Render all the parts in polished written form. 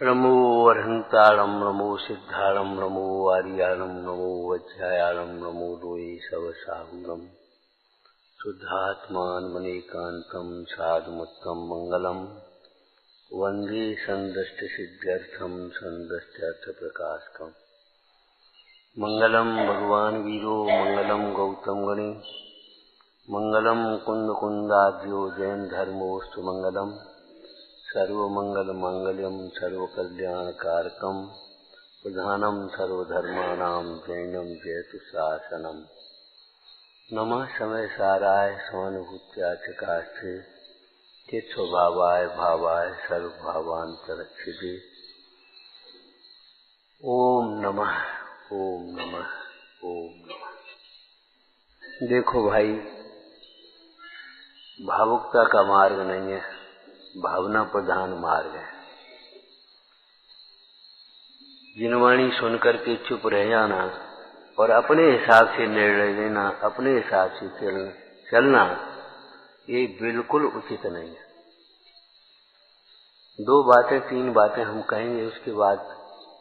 नमो अरहंताणं नमो सिद्धाणं नमो आर्याणं नमो वज्रायाणं नमो लोये सवसाहुरं शुद्धात्मानमनेकान्तं साधुमुत्तम मंगलम वंदे संदष्टसिद्ध्यर्थं संदष्ट्यर्थप्रकाशकम् मंगलम भगवान वीरो मंगलम गौतम गणे मंगलम कुंद कुंदाभ्यो जैन धर्मोस्तु मंगलम सर्वमंगल मांगल्यम सर्वकल्याणकारकम प्रधानम सर्वधर्माणां जैनम जयतु शासनम नमः समय साराय स्वानुभूत्या चकास्ते चित्स्वभावाय भावाय सर्वभावान्तरक्षिते ओम नमः ओम नमः ओम नमः। देखो भाई, भावुकता का मार्ग नहीं है, भावना प्रधान मार्ग है। जिनवाणी सुनकर के चुप रह जाना और अपने हिसाब से निर्णय लेना, अपने हिसाब से चलना, ये बिल्कुल उचित नहीं है। दो बातें तीन बातें हम कहेंगे, उसके बाद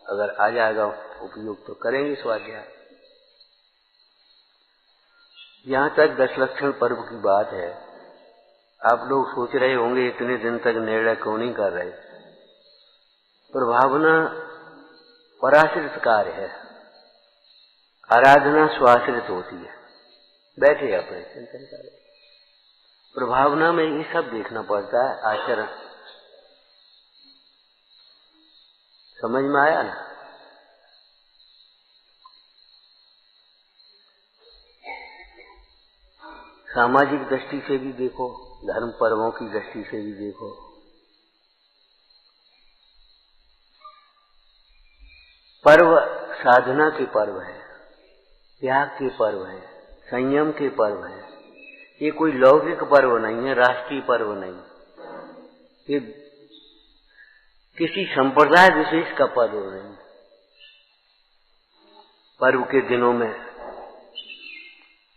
अगर आ जाएगा उपयोग तो करेंगे स्वाध्याय। यहाँ तक 10 लक्षण पर्व की बात है। आप लोग सोच रहे होंगे इतने दिन तक निर्णय क्यों नहीं कर रहे। प्रभावना पराश्रित कार्य है, आराधना स्वाश्रित होती है। बैठे अपने चिंतन करें। प्रभावना में ये सब देखना पड़ता है। आचरण समझ में आया ना? सामाजिक दृष्टि से भी देखो, धर्म पर्वों की दृष्टि से भी देखो। पर्व साधना के पर्व है, त्याग के पर्व है, संयम के पर्व है। ये कोई लौकिक पर्व नहीं है, राष्ट्रीय पर्व नहीं, ये किसी संप्रदाय विशेष का पर्व नहीं। पर्व के दिनों में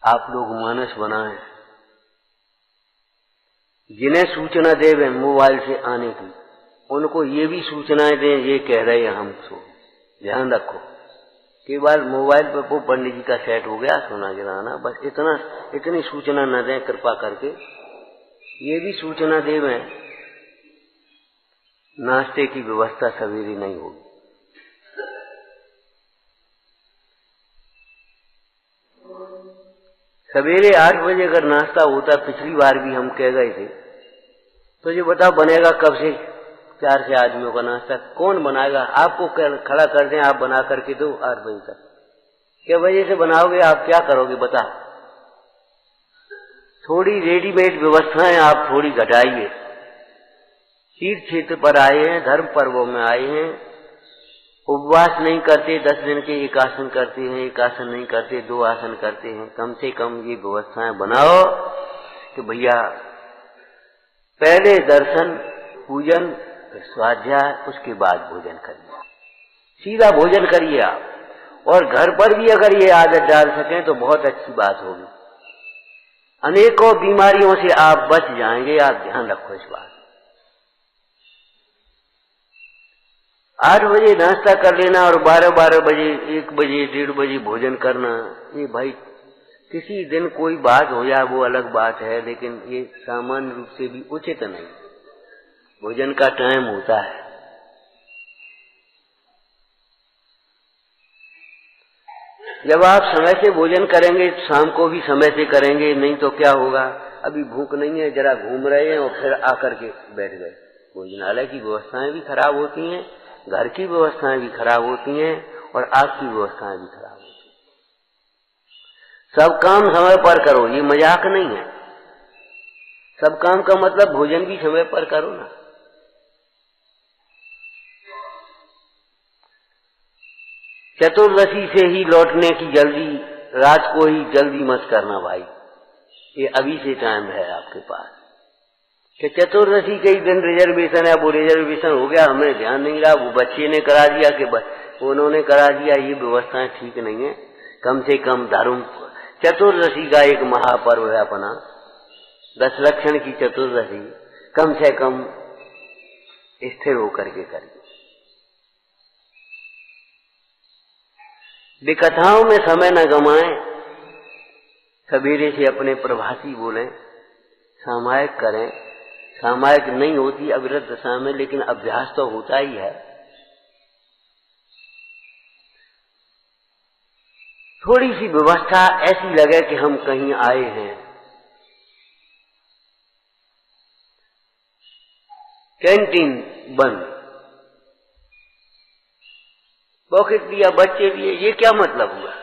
आप लोग मानस बनाएं, जिन्हें सूचना देवें मोबाइल से आने की, उनको ये भी सूचनाएं दें, ये कह रहे हैं हमको। ध्यान रखो, केवल मोबाइल पर वो पंडित जी का सेट हो गया, सुना गिराना, बस इतनी सूचना न दें कृपा करके। ये भी सूचना देवें नाश्ते की व्यवस्था सवेरे नहीं होगी। सवेरे 8 बजे अगर नाश्ता होता, पिछली बार भी हम कह गए थे, तो ये बताओ बनेगा कब से 4 से आदमियों का नाश्ता? कौन बनाएगा? आपको खड़ा कर दें, आप बना करके दो 8 बजे तक। क्या बजे से बनाओगे? आप क्या करोगे बता? थोड़ी रेडीमेड व्यवस्थाएं आप थोड़ी घटाइए। तीर्थ क्षेत्र पर आए हैं, धर्म पर्वों में आए हैं, उपवास नहीं करते, 10 दिन के एक आसन करते हैं, एक आसन नहीं करते, 2 आसन करते हैं। कम से कम ये व्यवस्थाएं बनाओ कि भैया पहले दर्शन, पूजन, स्वाध्याय, उसके बाद भोजन करिए। सीधा भोजन करिए आप। और घर पर भी अगर ये आदत डाल सकें तो बहुत अच्छी बात होगी। अनेकों बीमारियों से आप बच जाएंगे। आप ध्यान रखो इस बात। 8 बजे नाश्ता कर लेना और 12 बजे, 1 बजे, 1:30 बजे भोजन करना, ये भाई किसी दिन कोई बात हो जाए वो अलग बात है, लेकिन ये सामान्य रूप से भी उचित नहीं। भोजन का टाइम होता है। जब आप समय से भोजन करेंगे, शाम को भी समय से करेंगे, नहीं तो क्या होगा? अभी भूख नहीं है, जरा घूम रहे हैं और फिर आकर के बैठ गए। भोजनालय की व्यवस्थाएं भी खराब होती हैं, घर की व्यवस्थाएं भी खराब होती हैं और आपकी व्यवस्थाएं भी खराब होती हैं। सब काम समय पर करो, ये मजाक नहीं है। सब काम का मतलब भोजन भी समय पर करो ना। चतुर्दशी से ही लौटने की जल्दी, रात को ही जल्दी मत करना भाई। ये अभी से टाइम है आपके पास कि चतुर्दशी के ही दिन रिजर्वेशन है। वो रिजर्वेशन हो गया, हमें ध्यान नहीं रहा, वो बच्चे ने करा दिया कि उन्होंने करा दिया। ये व्यवस्थाएं ठीक नहीं है। कम से कम धर्म चतुर्दशी का एक महापर्व है अपना, 10 लक्षण की चतुर्दशी, कम से कम स्थिर होकर के करिए। विकथाओं में समय न गमाएं, सवेरे से अपने प्रभाती बोलें, सामायिक करें। सामायिक नहीं होती अविरत दशा में, लेकिन अभ्यास तो होता ही है। थोड़ी सी व्यवस्था ऐसी लगे कि हम कहीं आए हैं। कैंटीन बंद, पॉकेट लिया, बच्चे लिए, ये क्या मतलब हुआ?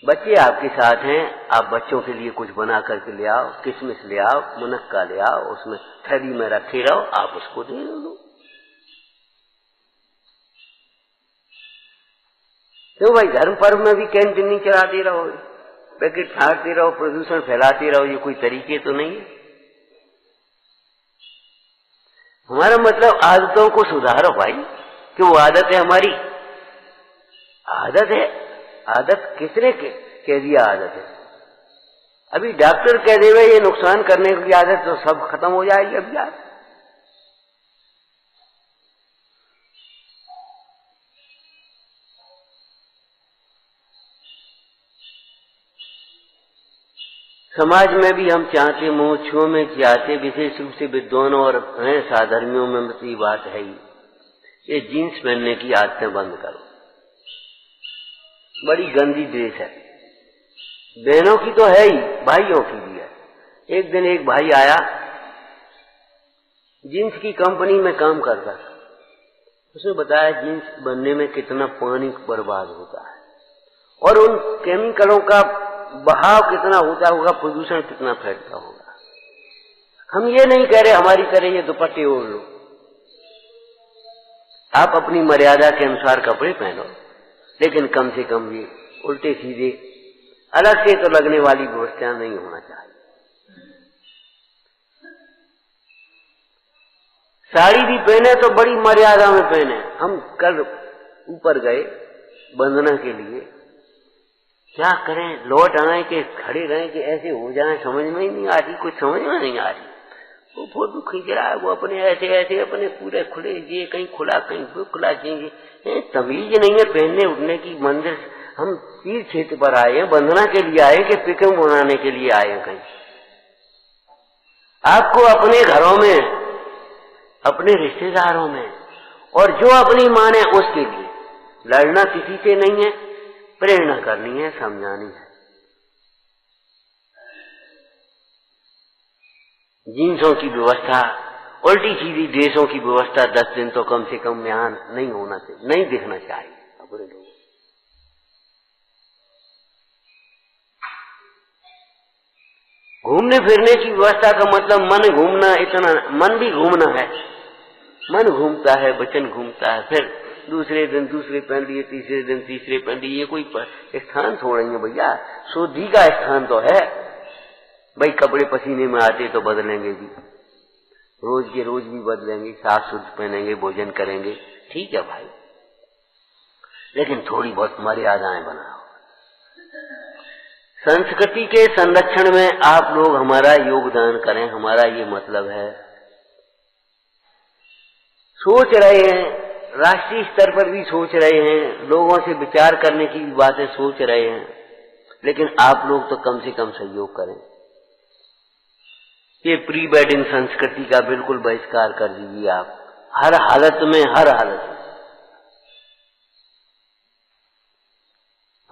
बच्चे आपके साथ हैं, आप बच्चों के लिए कुछ बना करके ले आओ, किशमिश ले आओ, मुनक्का ले आओ, उसमें थैली में रखे रहो, आप उसको दे दो। क्यों भाई, धर्म पर्व में भी कैंटीन नहीं चलाते रहो, पैकेट फाड़ते रहो, प्रदूषण फैलाते रहो, ये कोई तरीके तो नहीं है। हमारा मतलब आदतों को सुधारो भाई, कि वो आदत है हमारी, आदत है। आदत किसने कह दिया आदत है? अभी डॉक्टर कह देवे ये नुकसान करने की आदत, तो सब खत्म हो जाएगी अब यार। समाज में भी हम चाहते, मोक्षों में चाहते, विशेष रूप से विद्वानों और साधर्मियों में मतलब ये बात है ही, ये जीन्स पहनने की आदतें बंद करो। बड़ी गंदी ड्रेस है, बहनों की तो है ही, भाइयों की भी है। एक दिन एक भाई आया, जीन्स की कंपनी में काम करता था। उसने बताया जीन्स बनने में कितना पानी बर्बाद होता है और उन केमिकलों का बहाव कितना होता होगा, प्रदूषण कितना फैलता होगा। हम ये नहीं कह रहे हमारी तरह ये दुपट्टे ओढ़ लो, आप अपनी मर्यादा के अनुसार कपड़े पहनो, लेकिन कम से कम ये उल्टे सीधे अलग से तो लगने वाली व्यवस्था नहीं होना चाहिए। साड़ी भी पहने तो बड़ी मर्यादा में पहने। हम कल ऊपर गए वंदना के लिए, क्या करें, लौट आए कि खड़े रहे कि ऐसे हो जाए, समझ में ही नहीं आ रही, कुछ समझ में नहीं आ रही। वो फोटो खींच रहा है, वो अपने ऐसे ऐसे अपने पूरे खुले, ये कहीं खुला कहीं खुला चाहिए, तमीज नहीं है पहनने उठने की। मंदिर हम तीर्थ क्षेत्र पर आए हैं, वंदना के लिए आए कि पिकम बनाने के लिए आए हैं कहीं। आपको अपने घरों में, अपने रिश्तेदारों में, और जो अपनी माने उसके लिए लड़ना किसी से नहीं है, प्रेरणा करनी है, समझानी है। जींसों की व्यवस्था, उल्टी सीधी ड्रेसों की व्यवस्था 10 दिन तो कम से कम यहाँ नहीं होना चाहिए, नहीं दिखना चाहिए अपने लोग। घूमने फिरने की व्यवस्था का मतलब मन घूमना, इतना मन भी घूमना है। मन घूमता है, वचन घूमता है, फिर दूसरे दिन दूसरे पहन लिए, तीसरे दिन तीसरे पहन लिए। ये कोई स्थान थोड़ा ही है भैया, शुद्धि का स्थान तो है भाई। कपड़े पसीने में आते तो बदलेंगे भी, रोज के रोज भी बदलेंगे, साफ शुद्ध पहनेंगे, भोजन करेंगे, ठीक है भाई, लेकिन थोड़ी बहुत मर्यादाएं बनाओ। संस्कृति के संरक्षण में आप लोग हमारा योगदान करें, हमारा ये मतलब है। सोच रहे हैं, राष्ट्रीय स्तर पर भी सोच रहे हैं, लोगों से विचार करने की बातें सोच रहे हैं, लेकिन आप लोग तो कम से कम सहयोग करें। ये प्री वेडिंग संस्कृति का बिल्कुल बहिष्कार कर दीजिए आप, हर हालत में, हर हालत में।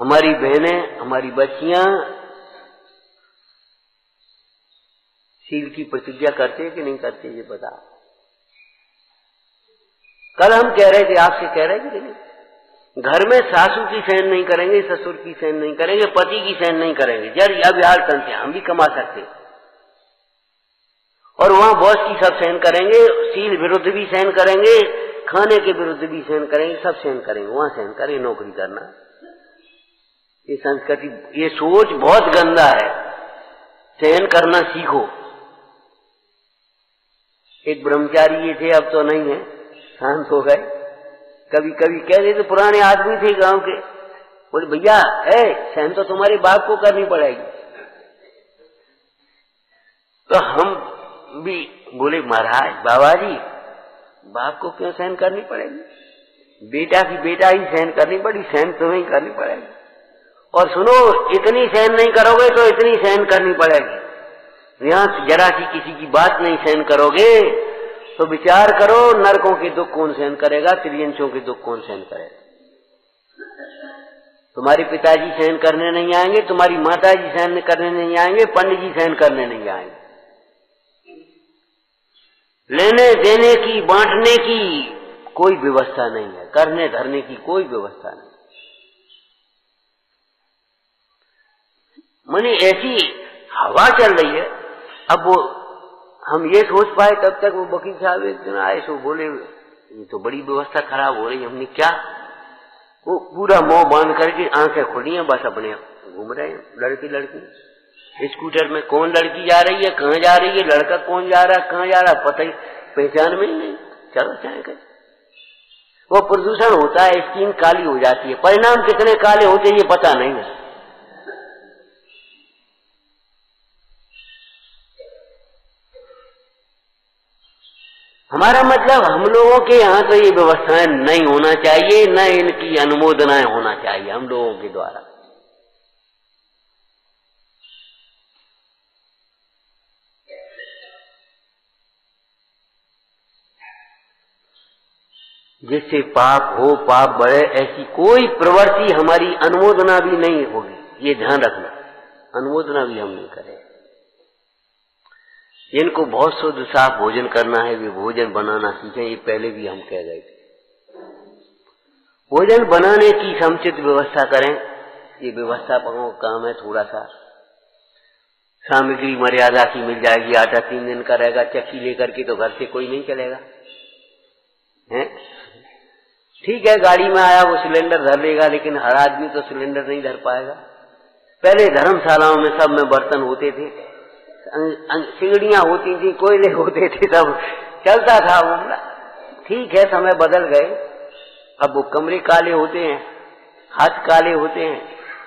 हमारी बहनें, हमारी बच्चियां शील की प्रतिज्ञा करते हैं कि नहीं करते, ये बता। कल हम कह रहे थे, आपसे कह रहे थे कि नहीं, घर में सासू की सहन नहीं करेंगे, ससुर की सहन नहीं करेंगे, पति की सहन नहीं करेंगे। यार यह बिहार करते, हम भी कमा सकते, और वहां बॉस की सब सहन करेंगे, शील विरुद्ध भी सहन करेंगे, खाने के विरुद्ध भी सहन करेंगे, सब सहन करेंगे, वहां सहन करेंगे नौकरी करना। ये संस्कृति, ये सोच बहुत गंदा है। सहन करना सीखो। एक ब्रह्मचारी ये थे, अब तो नहीं है, शांत हो गए। कभी कभी कह रहे थे, पुराने आदमी थे गांव के, बोले भैया सहन तो तुम्हारे बाप को करनी पड़ेगी। तो हम भी बोले महाराज बाबा जी, बाप को क्यों सहन करनी पड़ेगी, बेटा की बेटा ही सहन करनी पड़ी, सहन तुम्हें ही करनी पड़ेगी। और सुनो, इतनी सहन नहीं करोगे तो इतनी सहन करनी पड़ेगी। यहाँ जरा सी किसी की बात नहीं सहन करोगे तो विचार करो, नरकों के दुख कौन सहन करेगा, त्रियंशों के दुख कौन सहन करेगा। तुम्हारे पिताजी सहन करने नहीं आएंगे, तुम्हारी माताजी सहन करने नहीं आएंगे, पंडित जी सहन करने नहीं आएंगे। लेने देने की, बांटने की कोई व्यवस्था नहीं है, करने धरने की कोई व्यवस्था नहीं। माने ऐसी हवा चल रही है। अब वो हम ये सोच पाए तब तक वो वकील साहब एक दिन आए, सो बोले ये तो बड़ी व्यवस्था खराब हो रही। हमने क्या, वो पूरा मुंह बांध करके आंखें खुली हैं, बस अपने घूम रहे हैं लड़की लड़की स्कूटर में। कौन लड़की जा रही है, कहाँ जा रही है, लड़का कौन जा रहा है, कहाँ जा रहा है, पता ही पहचान में ही नहीं। चलो चाहे कहीं वो प्रदूषण होता है, स्किन काली हो जाती है। परिणाम कितने काले होते ये पता नहीं है। हमारा मतलब हम लोगों के यहाँ तो ये व्यवस्थाएं नहीं होना चाहिए, न इनकी अनुमोदनाएं होना चाहिए हम लोगों के द्वारा। जिससे पाप हो, पाप बढ़े, ऐसी कोई प्रवृत्ति हमारी अनुमोदना भी नहीं होगी, ये ध्यान रखना। अनुमोदना भी हम नहीं करें। जिनको बहुत शुद्ध साफ भोजन करना है वे भोजन बनाना सीखें, ये पहले भी हम कह गए थे। भोजन बनाने की समुचित व्यवस्था करें, ये व्यवस्थापकों का काम है। थोड़ा सा सामग्री मर्यादा की मिल जाएगी, आटा 3 दिन का रहेगा, चक्की लेकर के तो घर से कोई नहीं चलेगा है। ठीक है, गाड़ी में आया वो सिलेंडर धर लेगा, लेकिन हर आदमी तो सिलेंडर नहीं धर पाएगा। पहले धर्मशालाओं में सब में बर्तन होते थे, सिगड़ियां होती थी, कोयले होते थे, सब चलता था वो। ठीक है, समय बदल गए, अब वो कमरे काले होते हैं, हाथ काले होते हैं।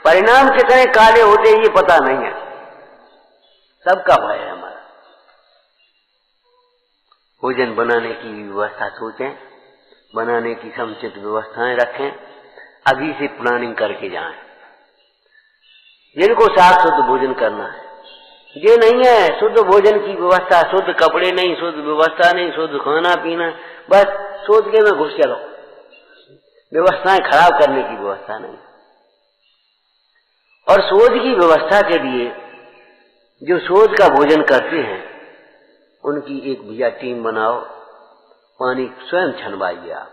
परिणाम कितने काले होते हैं ये पता नहीं है, सबका भय है हमारा। भोजन बनाने की व्यवस्था सोचें, बनाने की समुचित व्यवस्थाएं रखें, अभी से प्लानिंग करके जाएं। जिनको साफ शुद्ध भोजन करना है, ये नहीं है शुद्ध भोजन की व्यवस्था, शुद्ध कपड़े नहीं, शुद्ध व्यवस्था नहीं, शुद्ध खाना पीना, बस सोच के में घुस चलो, व्यवस्थाएं खराब करने की व्यवस्था नहीं। और सोच की व्यवस्था के लिए जो सोच का भोजन करते हैं उनकी एक भैया टीम बनाओ, पानी स्वयं छनवाइए आप।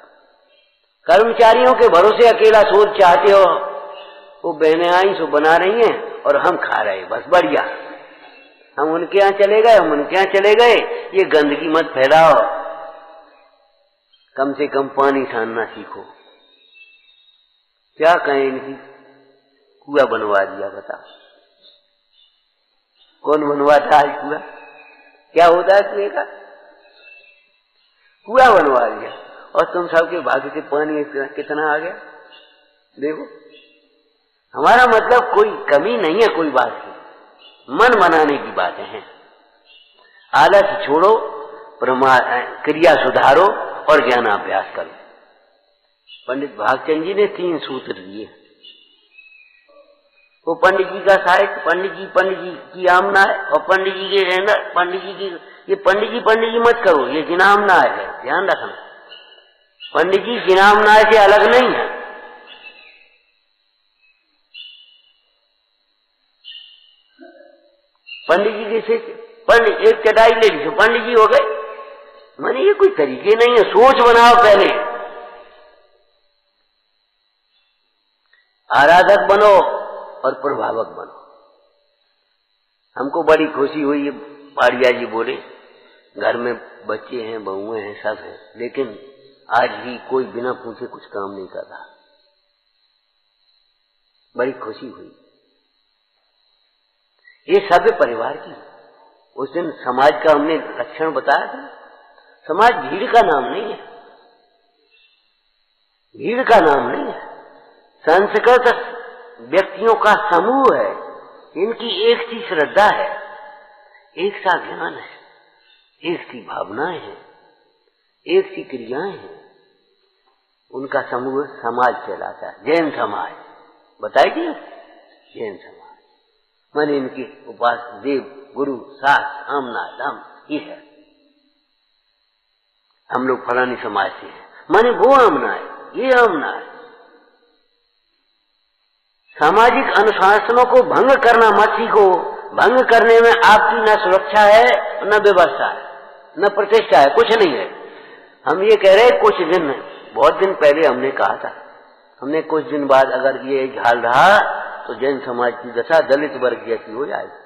कर्मचारियों के भरोसे अकेला सोच चाहते हो, वो बहनें आई सो बना रही हैं और हम खा रहे, बस बढ़िया। हम उनके यहाँ चले गए, हम उनके यहाँ चले गए, ये गंदगी मत फैलाओ। कम से कम पानी छानना सीखो। क्या कहें, इनकी कुआं बनवा दिया, बताओ कौन बनवाता है कुआं? क्या होता है कुएं का? कुआं बनवा दिया, और तुम सबके भाग्य से पानी कितना आ गया देखो। हमारा मतलब कोई कमी नहीं है कोई बात की, मन बनाने की बातें हैं। आलस छोड़ो, क्रिया सुधारो और ज्ञानाभ्यास करो। पंडित भागचंद जी ने 3 सूत्र दिए। वो पंडित जी का साहित्य, पंडित जी की आमना है, और पंडित जी के रहना, पंडित जी की, ये पंडित जी मत करो, ये जिनामना है, ध्यान रखना। पंडित जी जिनामना से अलग नहीं है। पंडित जी के शिष्य, पंडित एक चटाई ले ली, पंडित जी हो गए। माने ये कोई तरीके नहीं है, सोच बनाओ पहले। आराधक बनो और प्रभावक बनो। हमको बड़ी खुशी हुई, ये पाड़िया जी बोले घर में बच्चे हैं, बहुएं हैं, सब हैं, लेकिन आज भी कोई बिना पूछे कुछ काम नहीं कर रहा। बड़ी खुशी हुई। ये सभ्य परिवार की। उस दिन समाज का हमने लक्षण बताया था। समाज भीड़ का नाम नहीं है, भीड़ का नाम नहीं है, संस्कृत व्यक्तियों का समूह है। इनकी एक सी श्रद्धा है, एक सा ज्ञान है, एक सी भावनाएं हैं, एक सी क्रियाएं हैं। उनका समूह समाज कहलाता है, जैन समाज। बताइए, जैन समाज माने इनकी उपास देव गुरु सास आमना धम ये है। हम लोग फलानी समाज से हैं, माने वो आमना है, ये आमना है। सामाजिक अनुशासनों को भंग करना मत सीखो। भंग करने में आपकी न सुरक्षा है, न व्यवस्था है, न प्रतिष्ठा है, कुछ नहीं है। हम ये कह रहे कुछ दिन, बहुत दिन पहले हमने कहा था, हमने कुछ दिन बाद अगर ये झाल रहा तो जैन समाज की दशा दलित वर्ग जैसी हो जाएगी।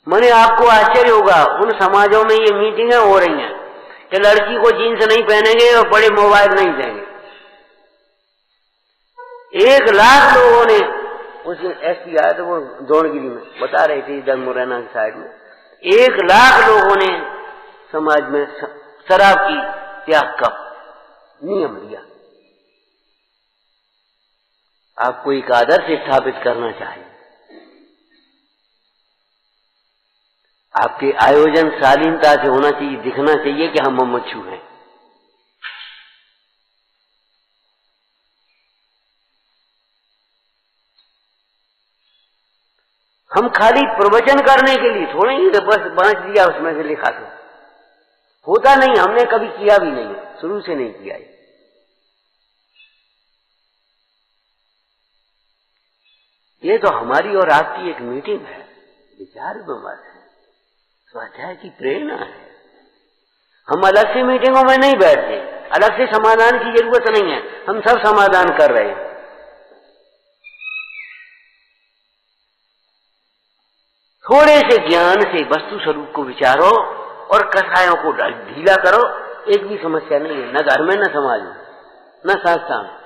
माने आपको आश्चर्य होगा, उन समाजों में ये मीटिंगें हो रही हैं कि लड़की को जीन्स नहीं पहनेंगे और बड़े मोबाइल नहीं देंगे। 1 लाख लोगों ने, उस एसपी आया था वो दौड़गिरी में बता रहे थे, इधर मुरैना की साइड में 1 लाख लोगों ने समाज में शराब की त्याग का नियम लिया। आपको एक आदर्श स्थापित करना चाहिए। आपके आयोजन शालीनता से होना चाहिए, दिखना चाहिए कि हम मुमुक्षु हैं। हम खाली प्रवचन करने के लिए थोड़े ही बस बांट दिया उसमें से लिखा था, होता नहीं, हमने कभी किया भी नहीं, शुरू से नहीं किया। ये तो हमारी और आपकी एक मीटिंग है, विचार विमर्श है, स्वाध्याय की प्रेरणा है। हम अलग से मीटिंगों में नहीं बैठते, अलग से समाधान की जरूरत नहीं है, हम सब समाधान कर रहे हैं। थोड़े से ज्ञान से वस्तु स्वरूप को विचारो और कसायों को ढीला करो, एक भी समस्या नहीं है, न घर में, न समाज में, न संस्था में।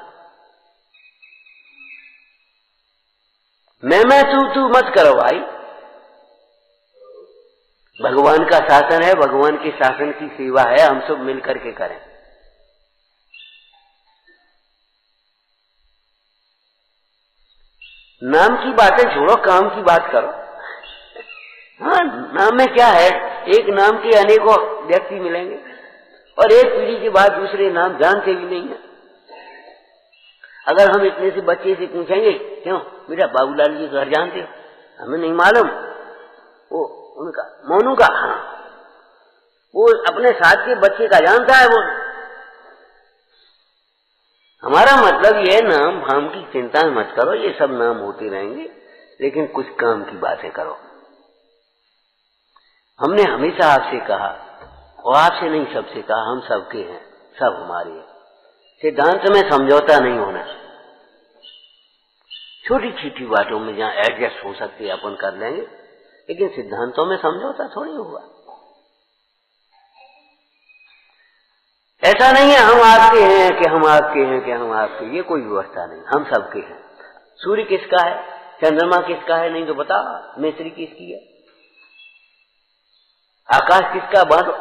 मैं तू मत करो भाई। भगवान का शासन है, भगवान के शासन की सेवा है, हम सब मिलकर के करें। नाम की बातें छोड़ो, काम की बात करो। हाँ, नाम में क्या है, एक नाम के अनेकों व्यक्ति मिलेंगे और एक पीढ़ी के बाद दूसरे नाम जानते भी नहीं है। अगर हम इतने से बच्चे से पूछेंगे, क्यों बेटा बाबूलाल जी घर जानते हो? हमें नहीं मालूम। वो उनका मोनू का, हाँ, वो अपने साथ के बच्चे का जानता है। वो हमारा मतलब ये नाम फाम की चिंता मत करो, ये सब नाम होते रहेंगे, लेकिन कुछ काम की बातें करो। हमने हमेशा आपसे कहा, और आपसे नहीं सबसे कहा, हम सबके हैं, सब हमारे हैं। सिद्धांत में समझौता नहीं होना। छोटी छोटी बातों में जहां एडजस्ट हो सकती है अपन कर लेंगे, लेकिन सिद्धांतों में समझौता थोड़ी होगा। ऐसा नहीं है हम आपके हैं कि हम आपके हैं कि हम आपके, ये कोई व्यवस्था नहीं, हम सबके हैं। सूर्य किसका है, चंद्रमा किसका है, नहीं तो बता, मिस्त्री किसकी है, आकाश किसका, बांधो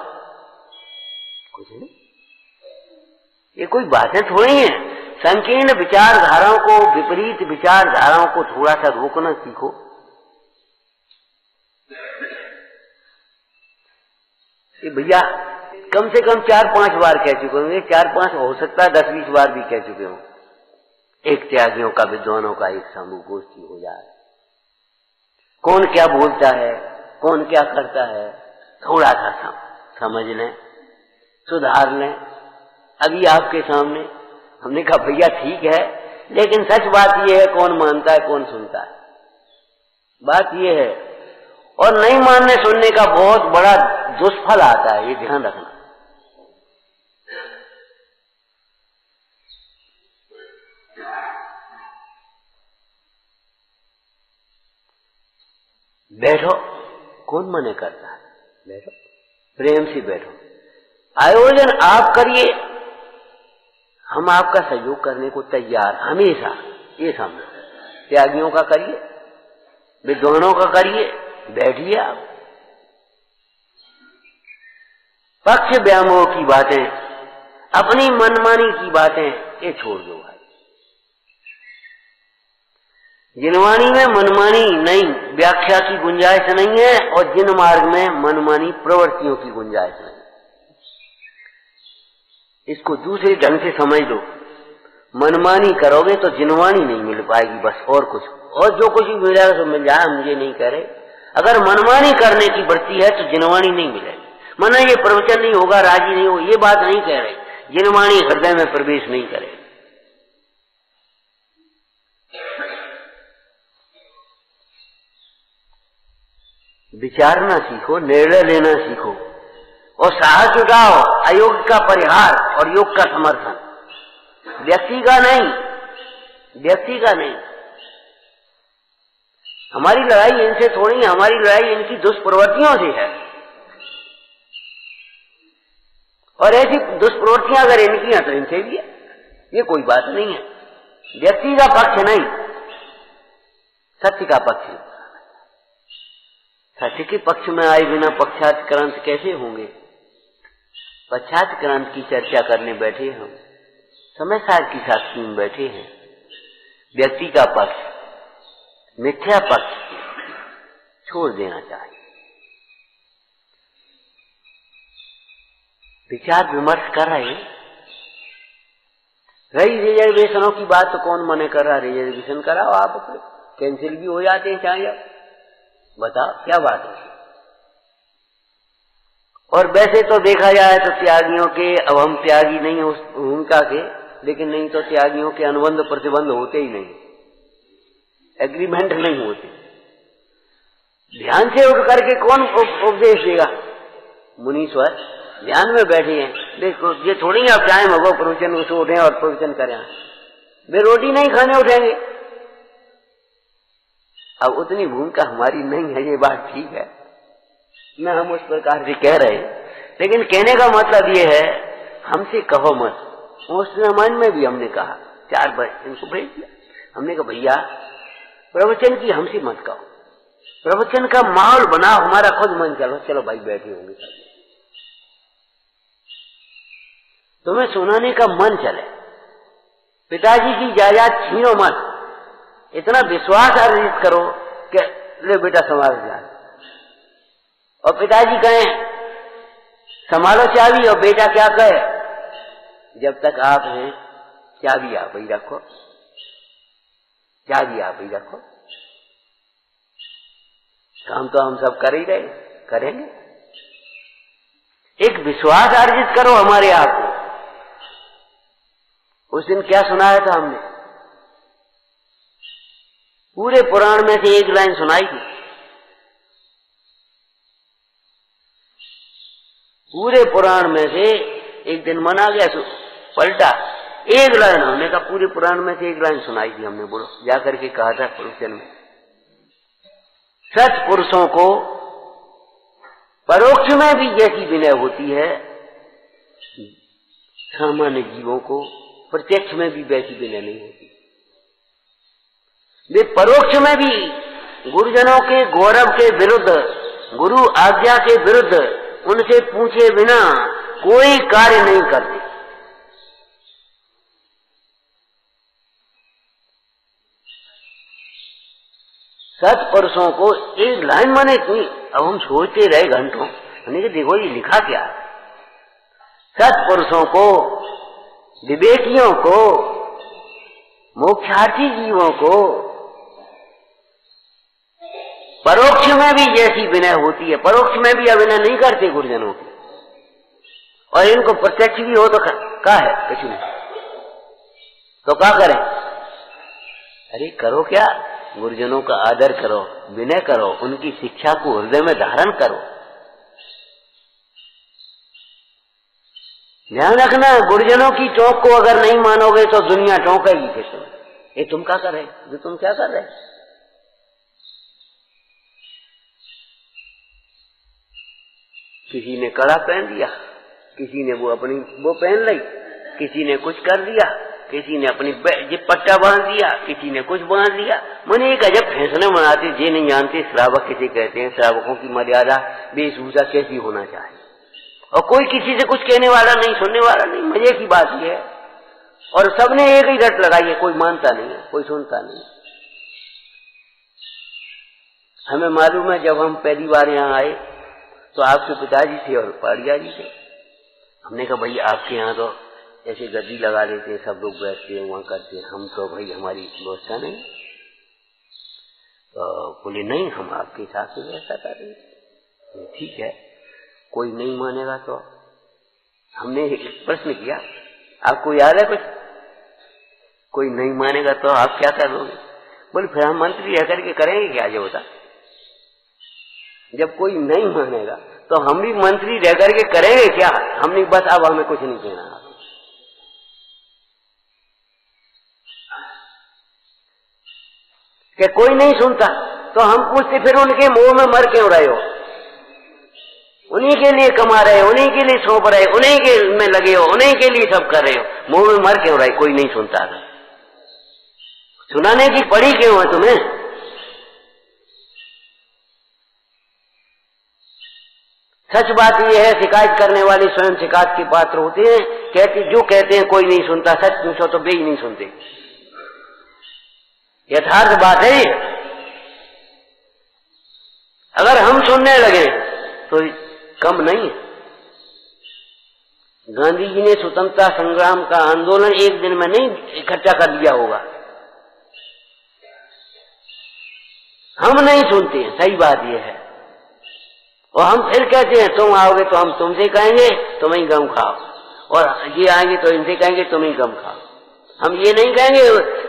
कुछ नहीं। ये कोई बातें थोड़ी हैं। संकीर्ण विचारधाराओं को, विपरीत विचारधाराओं को थोड़ा सा रोकना सीखो। ये भैया कम से कम 4-5 बार कह चुके होंगे, 4-5 हो सकता है 10-20 बार भी कह चुके हों। एक त्यागियों का, विद्वानों का एक समूह गोष्ठी हो जाए, कौन क्या बोलता है, कौन क्या करता है, थोड़ा सा समझ लें, सुधार लें। अभी आपके सामने हमने कहा भैया ठीक है, लेकिन सच बात यह है, कौन मानता है कौन सुनता है, बात यह है। और नहीं मानने सुनने का बहुत बड़ा दुष्फल आता है, ये ध्यान रखना। बैठो, कौन मना करता है, बैठो, प्रेम से बैठो। आयोजन आप करिए, हम आपका सहयोग करने को तैयार हमेशा। ये समझो, त्यागियों का करिए, विद्वानों का करिए, बैठिए आप। पक्ष व्यामोह की बातें, अपनी मनमानी की बातें ये छोड़ दो भाई। जिनवाणी में मनमानी नहीं, व्याख्या की गुंजाइश नहीं है, और जिन मार्ग में मनमानी प्रवृत्तियों की गुंजाइश नहीं। इसको दूसरे ढंग से समझ लो। मनमानी करोगे तो जिनवाणी नहीं मिल पाएगी, बस और कुछ, और जो कुछ भी मिलेगा तो मिल जाए, मुझे नहीं कह रहे। अगर मनमानी करने की वृत्ति है तो जिनवाणी नहीं मिलेगी। माना ये प्रवचन नहीं होगा, राजी नहीं हो, ये बात नहीं कह रहे। जिनवाणी हृदय में प्रवेश नहीं करे। विचारना सीखो, निर्णय लेना सीखो और साहस जुटाओ, अयोग का परिहार और योग का समर्थन। व्यक्ति का नहीं, व्यक्ति का नहीं। हमारी लड़ाई इनसे थोड़ी है, हमारी लड़ाई इनकी दुष्प्रवृत्तियों से है। और ऐसी दुष्प्रवृत्तियां अगर इनकी हैं तो इनसे भी है, ये कोई बात नहीं है। व्यक्ति का पक्ष नहीं, सत्य का पक्ष। सत्य के पक्ष में आए बिना पक्षातिक्रांत कैसे होंगे? पक्षातिक्रांत की चर्चा करने बैठे हम, समय सार की साक्षी में बैठे हैं। व्यक्ति का पक्ष, मिथ्या पक्ष छोड़ देना चाहिए। विचार विमर्श कर रहे हैं। रही रिजर्वेशनों की बात तो कौन मने कर रहा? रिजर्वेशन कराओ, आप कैंसिल भी हो जाते हैं चाहे। बताओ क्या बात है? और वैसे तो देखा जाए तो त्यागियों के, अब हम त्यागी नहीं उस भूमिका के, लेकिन नहीं तो त्यागियों के अनुबंध प्रतिबंध होते ही नहीं, एग्रीमेंट नहीं होते। ध्यान से उठ करके कौन उपदेश देगा? मुनीश्वर ध्यान में बैठे हैं, देखो ये थोड़ी अब टाइम होगा प्रवचन उसको उठे और प्रवचन करें। वे रोटी नहीं खाने उठेंगे। अब उतनी भूमिका हमारी नहीं है, ये बात ठीक है, न हम उस प्रकार से कह रहे हैं। लेकिन कहने का मतलब ये है, हमसे कहो मत। उस रामायण में भी हमने कहा, 4 बार इनको भेज दिया। हमने कहा भैया प्रवचन की हमसे मत कहो, प्रवचन का माहौल बनाओ, हमारा खुद मन चलो, चलो भाई बैठे होंगे, तुम्हें सुनाने का मन चले। पिताजी की जायदाद छीनो मत, इतना विश्वास अर्जित करो कि ले बेटा संभाल जा। और पिताजी कहें संभालो चाबी, और बेटा क्या कहे, जब तक आप हैं चाबी आप ही रखो, चाबी आप ही रखो। काम तो हम सब कर ही रहे, करेंगे। एक विश्वास अर्जित करो हमारे आप को। उस दिन क्या सुनाया था हमने? पूरे पुराण में से एक लाइन सुनाई थी। पूरे पुराण में से एक दिन मना गया तो पलटा, एक लाइन हमने कहा, पूरे पुराण में से एक लाइन सुनाई थी हमने, बोलो जाकर के कहा था प्रवचन में। सत्पुरुषों को परोक्ष में भी जैसी विनय होती है, सामान्य जीवों को प्रत्यक्ष में भी वैसी विनय नहीं होती। वे परोक्ष में भी गुरुजनों के गौरव के विरुद्ध, गुरु आज्ञा के विरुद्ध उनसे पूछे बिना कोई कार्य नहीं करते। सत्पुरुषों को एक लाइन माने इतनी, अब हम सोचते रहे घंटों, हमने कहा देखो ये लिखा क्या। सत्पुरुषों को, विवेकियों को, मोक्षार्थी जीवों को परोक्ष में भी जैसी विनय होती है, परोक्ष में भी अविनय नहीं करते गुरुजनों की, और इनको प्रत्यक्ष भी हो तो क्या है, कुछ नहीं, तो क्या करें? अरे करो क्या, गुरुजनों का आदर करो, विनय करो, उनकी शिक्षा को हृदय में धारण करो। ध्यान रखना, गुरुजनों की टोक को अगर नहीं मानोगे तो दुनिया टोकेगी फिर तुम। ये तुम क्या कर रहे, जो तुम क्या कर रहे? किसी ने कड़ा पहन दिया, किसी ने वो अपनी वो पहन ली, किसी ने कुछ कर दिया, किसी ने अपनी पट्टा बांध दिया, किसी ने कुछ बांध दिया। मैंने एक अजब फैसले बनाते, ये नहीं जानते श्रावक किसे कहते हैं, श्रावकों की मर्यादा वेशभूषा कैसी होना चाहिए, और कोई किसी से कुछ कहने वाला नहीं, सुनने वाला नहीं। मजे की बात यह है, और सबने एक ही रट लगाई है, कोई मानता नहीं है, कोई सुनता नहीं। हमें मालूम है जब हम पहली बार यहाँ आए तो आपके पिताजी थे और पाड़िया जी थे। हमने कहा भैया आपके यहाँ तो ऐसे गद्दी लगा देते हैं, सब लोग बैठते हैं वहां करते हैं। हम तो भाई हमारी व्यवस्था नहीं। तो बोले नहीं, हम आपके हिसाब से व्यवस्था कर रहे हैं। ठीक है, कोई नहीं मानेगा तो हमने एक प्रश्न किया, आपको याद है कुछ? कोई नहीं मानेगा तो आप क्या करोगे? बोले फिर हम मंत्री रह करके करेंगे क्या? जो होता जब कोई नहीं मानेगा तो हम भी मंत्री रह करके करेंगे क्या? हमने बस अब हमें कुछ नहीं कहना। कि कोई नहीं सुनता तो हम पूछते फिर उनके मुंह में मर क्यों रहे हो? उन्हीं के लिए कमा रहे हो, उन्हीं के लिए सौंप रहे हो, उन्हीं के में लगे हो, उन्हीं के लिए सब कर रहे हो, मुंह में मर क्यों रहे? कोई नहीं सुनता। सुनाने की पड़ी क्यों है तुम्हें? सच बात यह है, शिकायत करने वाले स्वयं शिकायत के पात्र होते हैं। जो कहते हैं कोई नहीं सुनता, सच पूछो तो वे ही नहीं सुनते। यथार्थ बात है ये। अगर हम सुनने लगे तो कम नहीं है। गांधी जी ने स्वतंत्रता संग्राम का आंदोलन एक दिन में नहीं इकट्ठा कर दिया होगा। हम नहीं सुनते हैं, सही बात यह है। और हम फिर कहते हैं तुम आओगे तो हम तुमसे कहेंगे तुम ही गम खाओ, और ये आएंगे तो इनसे कहेंगे तुम ही गम खाओ। हम ये नहीं कहेंगे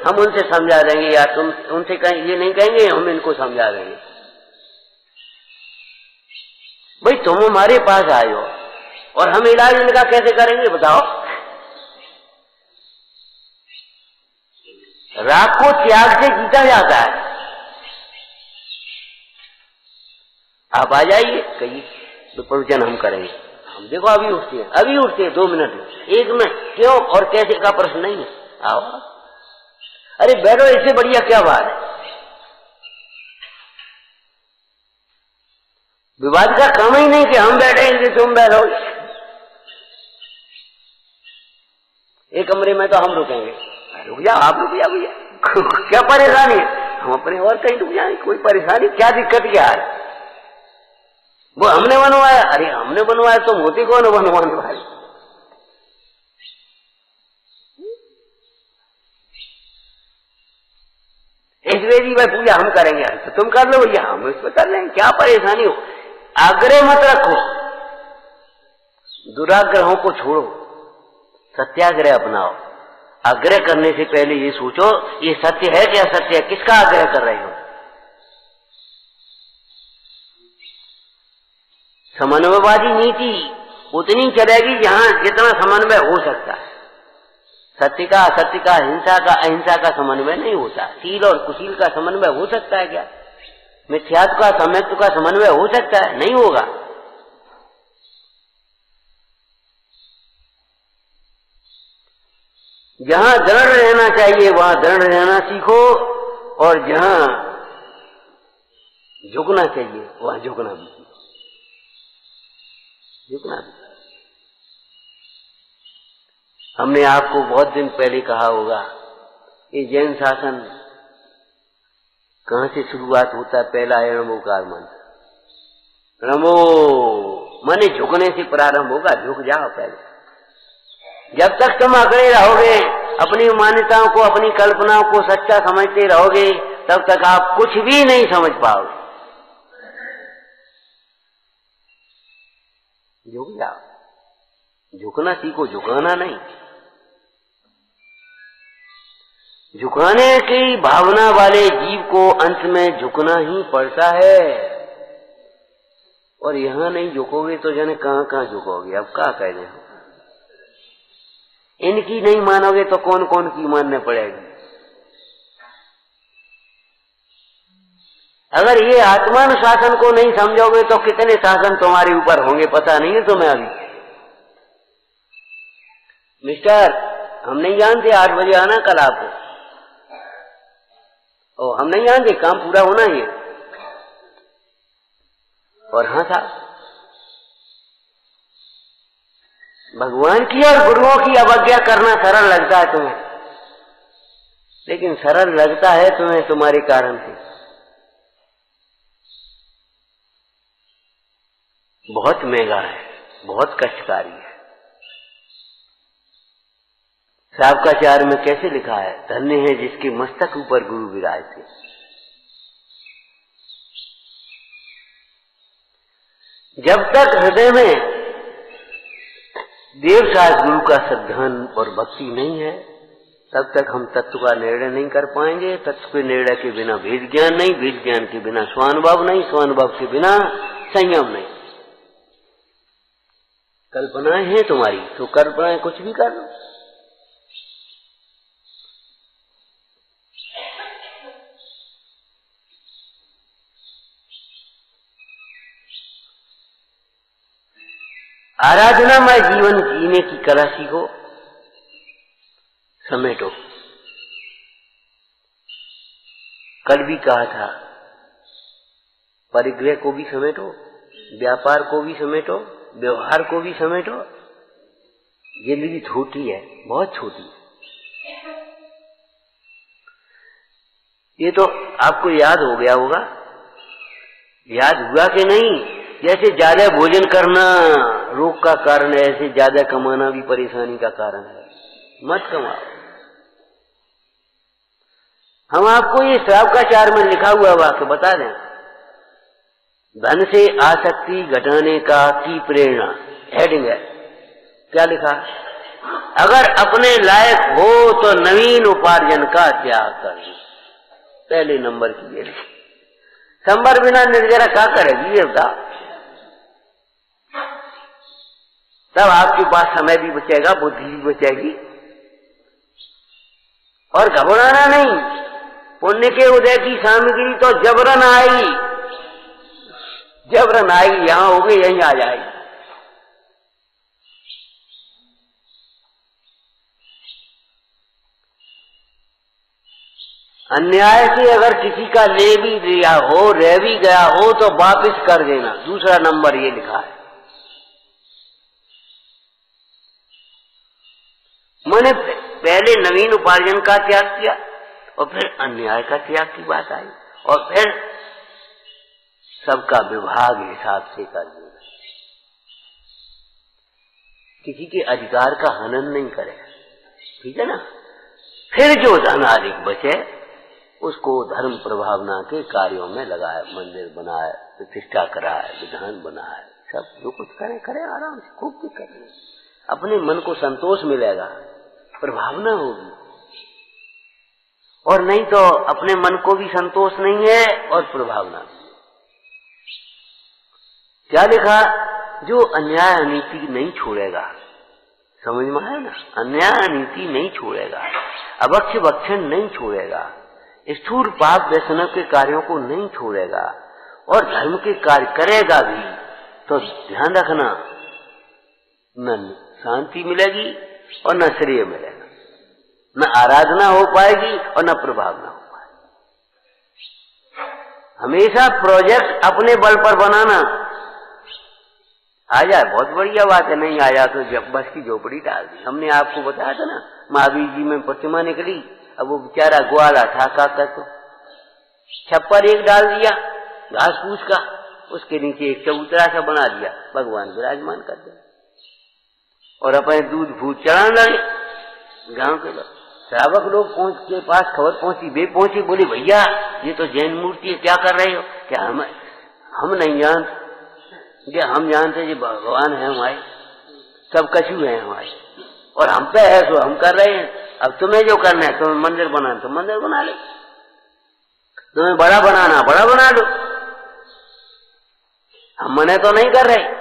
हम उनसे समझा देंगे, या तुम उनसे कहेंगे ये नहीं कहेंगे हम इनको समझा देंगे। भाई तुम हमारे पास आए हो और हम इलाज इनका कैसे करेंगे बताओ? राग को त्याग से जीता जाता है। आप आ जाइए, कहिए तो प्रवचन हम करेंगे। हम देखो अभी उठते हैं 2 मिनट में, 1 मिनट क्यों और कैसे का प्रश्न नहीं है। आओ, अरे बैठो, इससे बढ़िया क्या बात है? विवाद का काम ही नहीं कि हम बैठे इनसे तुम बैठो। एक कमरे में तो हम रुकेंगे। रुक जाओ, आप रुक जाओ भैया, क्या परेशानी है? हम अपने और कहीं रुक जाएंगे, कोई परेशानी क्या, दिक्कत क्या है? वो हमने बनवाया। अरे हमने बनवाया तो मोती कौन बनवाने वाले? इंद्रेजी भाई पूजा हम करेंगे, तो तुम कर लो भैया, हम इसमें कर लेंगे, क्या परेशानी हो? आग्रह मत रखो, दुराग्रहों को छोड़ो, सत्याग्रह अपनाओ। आग्रह करने से पहले ये सोचो ये सत्य है क्या सत्य है, किसका आग्रह कर रहे हो? समन्वयवादी नीति उतनी चलेगी जहां जितना समन्वय हो सकता है। सत्य का असत्य का, हिंसा का अहिंसा का समन्वय नहीं होता। शील और कुशील का समन्वय हो सकता है क्या? मिथ्यात्व का सम्यक्त्व का समन्वय हो सकता है? नहीं होगा। जहां दृढ़ रहना चाहिए वहां दृढ़ रहना सीखो, और जहां झुकना चाहिए वहां झुकना भी सीखो। झुकना भी। हमने आपको बहुत दिन पहले कहा होगा, ये जैन शासन कहां से शुरुआत होता है? पहला है नमोकार मंत्र। नमो माने झुकने से प्रारंभ होगा। झुक जाओ पहले। जब तक तुम अकड़े रहोगे, अपनी मान्यताओं को, अपनी कल्पनाओं को सच्चा समझते रहोगे, तब तक आप कुछ भी नहीं समझ पाओगे। झुक जाओ, झुकना सीखो, झुकाना नहीं। झुकाने की भावना वाले जीव को अंत में झुकना ही पड़ता है। और यहां नहीं झुकोगे तो जाने कहां कहां झुकोगे। अब क्या कह रहे हो? इनकी नहीं मानोगे तो कौन कौन की मानने पड़ेगी? अगर ये आत्मानुशासन को नहीं समझोगे तो कितने शासन तुम्हारे ऊपर होंगे पता नहीं है तुम्हें। अभी मिस्टर, हम नहीं जानते 8 बजे आना कल आपको। ओ हम नहीं जानते, काम पूरा होना ही है। और हाँ साहब, भगवान की और गुरुओं की अवज्ञा करना सरल लगता है तुम्हें, लेकिन सरल लगता है तुम्हें तुम्हारे कारण से। बहुत महंगा है, बहुत कष्टकारी है। श्रावकाचार्य में कैसे लिखा है, धन्य है जिसके मस्तक ऊपर गुरु विराजते। जब तक हृदय में देव साथ गुरु का सद्धान और भक्ति नहीं है, तब तक हम तत्व का निर्णय नहीं कर पाएंगे। तत्व के निर्णय के बिना वेद ज्ञान नहीं, वेद ज्ञान के बिना स्वानुभव नहीं, स्वानुभव के बिना संयम नहीं। कल्पनाएं हैं तुम्हारी तो कल्पनाएं कुछ भी कर लो। आराधनामय जीवन जीने की कला सीखो, समेटो। कल भी कहा था, परिग्रह को भी समेटो, व्यापार को भी समेटो, व्यवहार को भी समेटो। जिंदगी छोटी है, बहुत छोटी है। ये तो आपको याद हो गया होगा, याद हुआ कि नहीं? जैसे ज्यादा भोजन करना रोग का कारण है, ऐसे ज्यादा कमाना भी परेशानी का कारण है। मत कमाओ। हम आपको ये श्रावकाचार्य में लिखा हुआ वाक्य बता दें, धन से आसक्ति घटाने का की प्रेरणा। हेडिंग है, क्या लिखा? अगर अपने लायक हो तो नवीन उपार्जन का त्याग कर। पहले नंबर की ये संबर बिना निर्जरा क्या करेगी ये बता। तब आपके पास समय भी बचेगा, बुद्धि भी बचेगी। और घबराना नहीं, पुण्य के उदय की सामग्री तो जबरन आई, जबरन आई, यहां होगी यहीं आ जाएगी। अन्याय से अगर किसी का ले भी दिया हो, रह भी गया हो, तो वापस कर देना। दूसरा नंबर ये लिखा है। मैंने पहले नवीन उपार्जन का त्याग किया और फिर अन्याय का त्याग की बात आई, और फिर सबका विभाग हिसाब से कर देना। किसी के अधिकार का हनन नहीं करे, ठीक है ना? फिर जो धन अधिक बचे उसको धर्म प्रभावना के कार्यों में लगाए, मंदिर बनाए, प्रतिष्ठा कराए, विधान बनाए, सब जो कुछ करे करे आराम से, खूब भी करे। अपने मन को संतोष मिलेगा, प्रभावना होगी। और नहीं तो अपने मन को भी संतोष नहीं है और प्रभावना भी। क्या लिखा? जो अन्याय अनीति नहीं छोड़ेगा, समझ में आया ना? अन्याय अनीति नहीं छोड़ेगा, अभक्ष्य भक्षण नहीं छोड़ेगा, स्थूल पाप व्यसनों के कार्यों को नहीं छोड़ेगा और धर्म के कार्य करेगा भी, तो ध्यान रखना, न शांति मिलेगी और न श्रेय मिलेगा, न आराधना हो पाएगी और न प्रभावना हो पाएगी। हमेशा प्रोजेक्ट अपने बल पर बनाना। आ जाए बहुत बढ़िया बात है, नहीं आया तो जब बस की झोपड़ी डाल दी। हमने आपको बताया था ना, महावीर जी में प्रतिमा निकली, अब वो बेचारा ग्वाला था, का तो छप्पर एक डाल दिया घास फूस का, उसके नीचे एक चबूतरा सा बना दिया, भगवान विराजमान कर दिया और अपने दूध फूट चढ़ाने लगे। गांव के लोग, श्रावक लोग के पास खबर पहुंची, वे पहुंची, बोले भैया ये तो जैन मूर्ति है, क्या कर रहे हो? क्या हम नहीं जानते, क्या हम जानते जी भगवान है हमारे, सब कछु है हमारे, और हम पे है तो हम कर रहे हैं। अब तुम्हें जो करना है, तुम्हें मंदिर बनाना तो मंदिर बना लो, तुम्हें बड़ा बनाना बड़ा बना लो, हम मने तो नहीं कर रहे।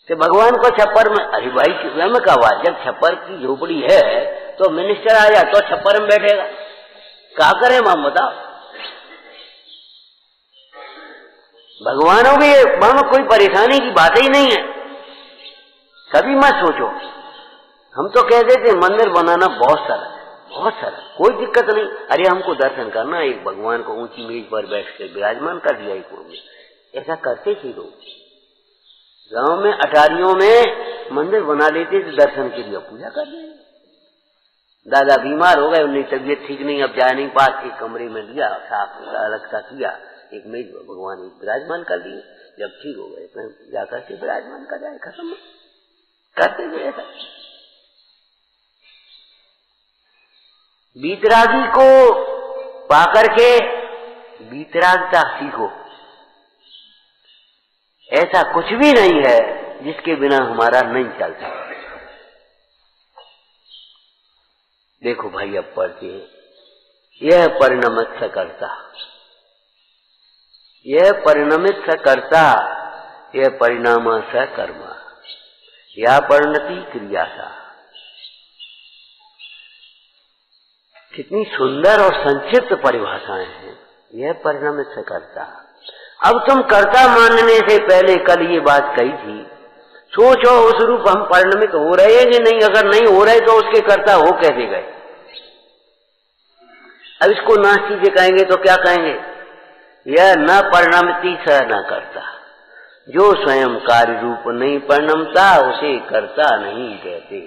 तो भगवान को छप्पर में, अरे भाई स्वयं का बात, जब छप्पर की झोपड़ी है तो मिनिस्टर आ जाए तो छप्पर में बैठेगा, क्या करें हम बताओ? भगवानों के मन में कोई परेशानी की बात ही नहीं है, कभी मत सोचो। हम तो कहते थे मंदिर बनाना बहुत सरल है, बहुत सरल, कोई दिक्कत नहीं। अरे हमको दर्शन करना, एक भगवान को ऊंची मेज पर बैठ कर विराजमान कर दिया एक रूम में, ऐसा करते थे लोग। गांव में अटारियों में मंदिर बना लेते थे दर्शन के लिए, पूजा कर देंगे। दादा बीमार हो गए, उनकी तबीयत ठीक नहीं, अब जा नहीं पाते, कमरे में लिया, साफ अलग सा किया, एक मेज भगवान विराजमान कर दिए। जब ठीक हो गए जाकर के विराजमान कर जाए, खत्म करते थे ऐसा। वीतरागी को पाकर के वीतरागता सीखो। ऐसा कुछ भी नहीं है जिसके बिना हमारा नहीं चलता। देखो भाई, अब पढ़ते हैं, यह परिणमित सकर्ता, यह परिणमित सकर्ता, यह परिणाम सकर्मा, या परिणति क्रिया सा। कितनी सुंदर और संक्षिप्त परिभाषाएं हैं। यह परिणमित सकर्ता। अब तुम कर्ता मानने से पहले कल ये बात कही थी, सोचो उस रूप हम परिणमित हो रहे हैं कि नहीं। अगर नहीं हो रहे तो उसके कर्ता हो कैसे गए? अब इसको नास्ती से कहेंगे तो क्या कहेंगे? यह न परिणमति स न करता। जो स्वयं कार्य रूप नहीं परिणमता उसे कर्ता नहीं कहते।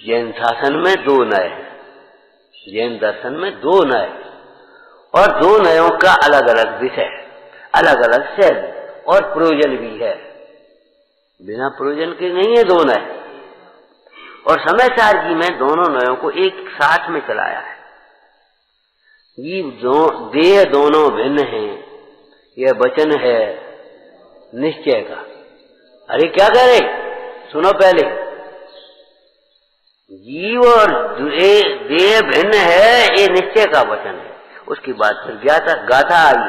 जैन शासन में दो नय है, जैन दर्शन में दो नय, और दो नयों का अलग अलग विषय, अलग अलग शैली और प्रयोजन भी है। बिना प्रयोजन के नहीं है दो नय। और समयसार जी में दोनों नयों को एक साथ में चलाया है। ये देह दोनों भिन्न हैं, यह वचन है निश्चय का। अरे क्या कह रहे, सुनो पहले। जीव और देह भिन्न है, ये निश्चय का वचन है। उसके बाद फिर गाथा आई,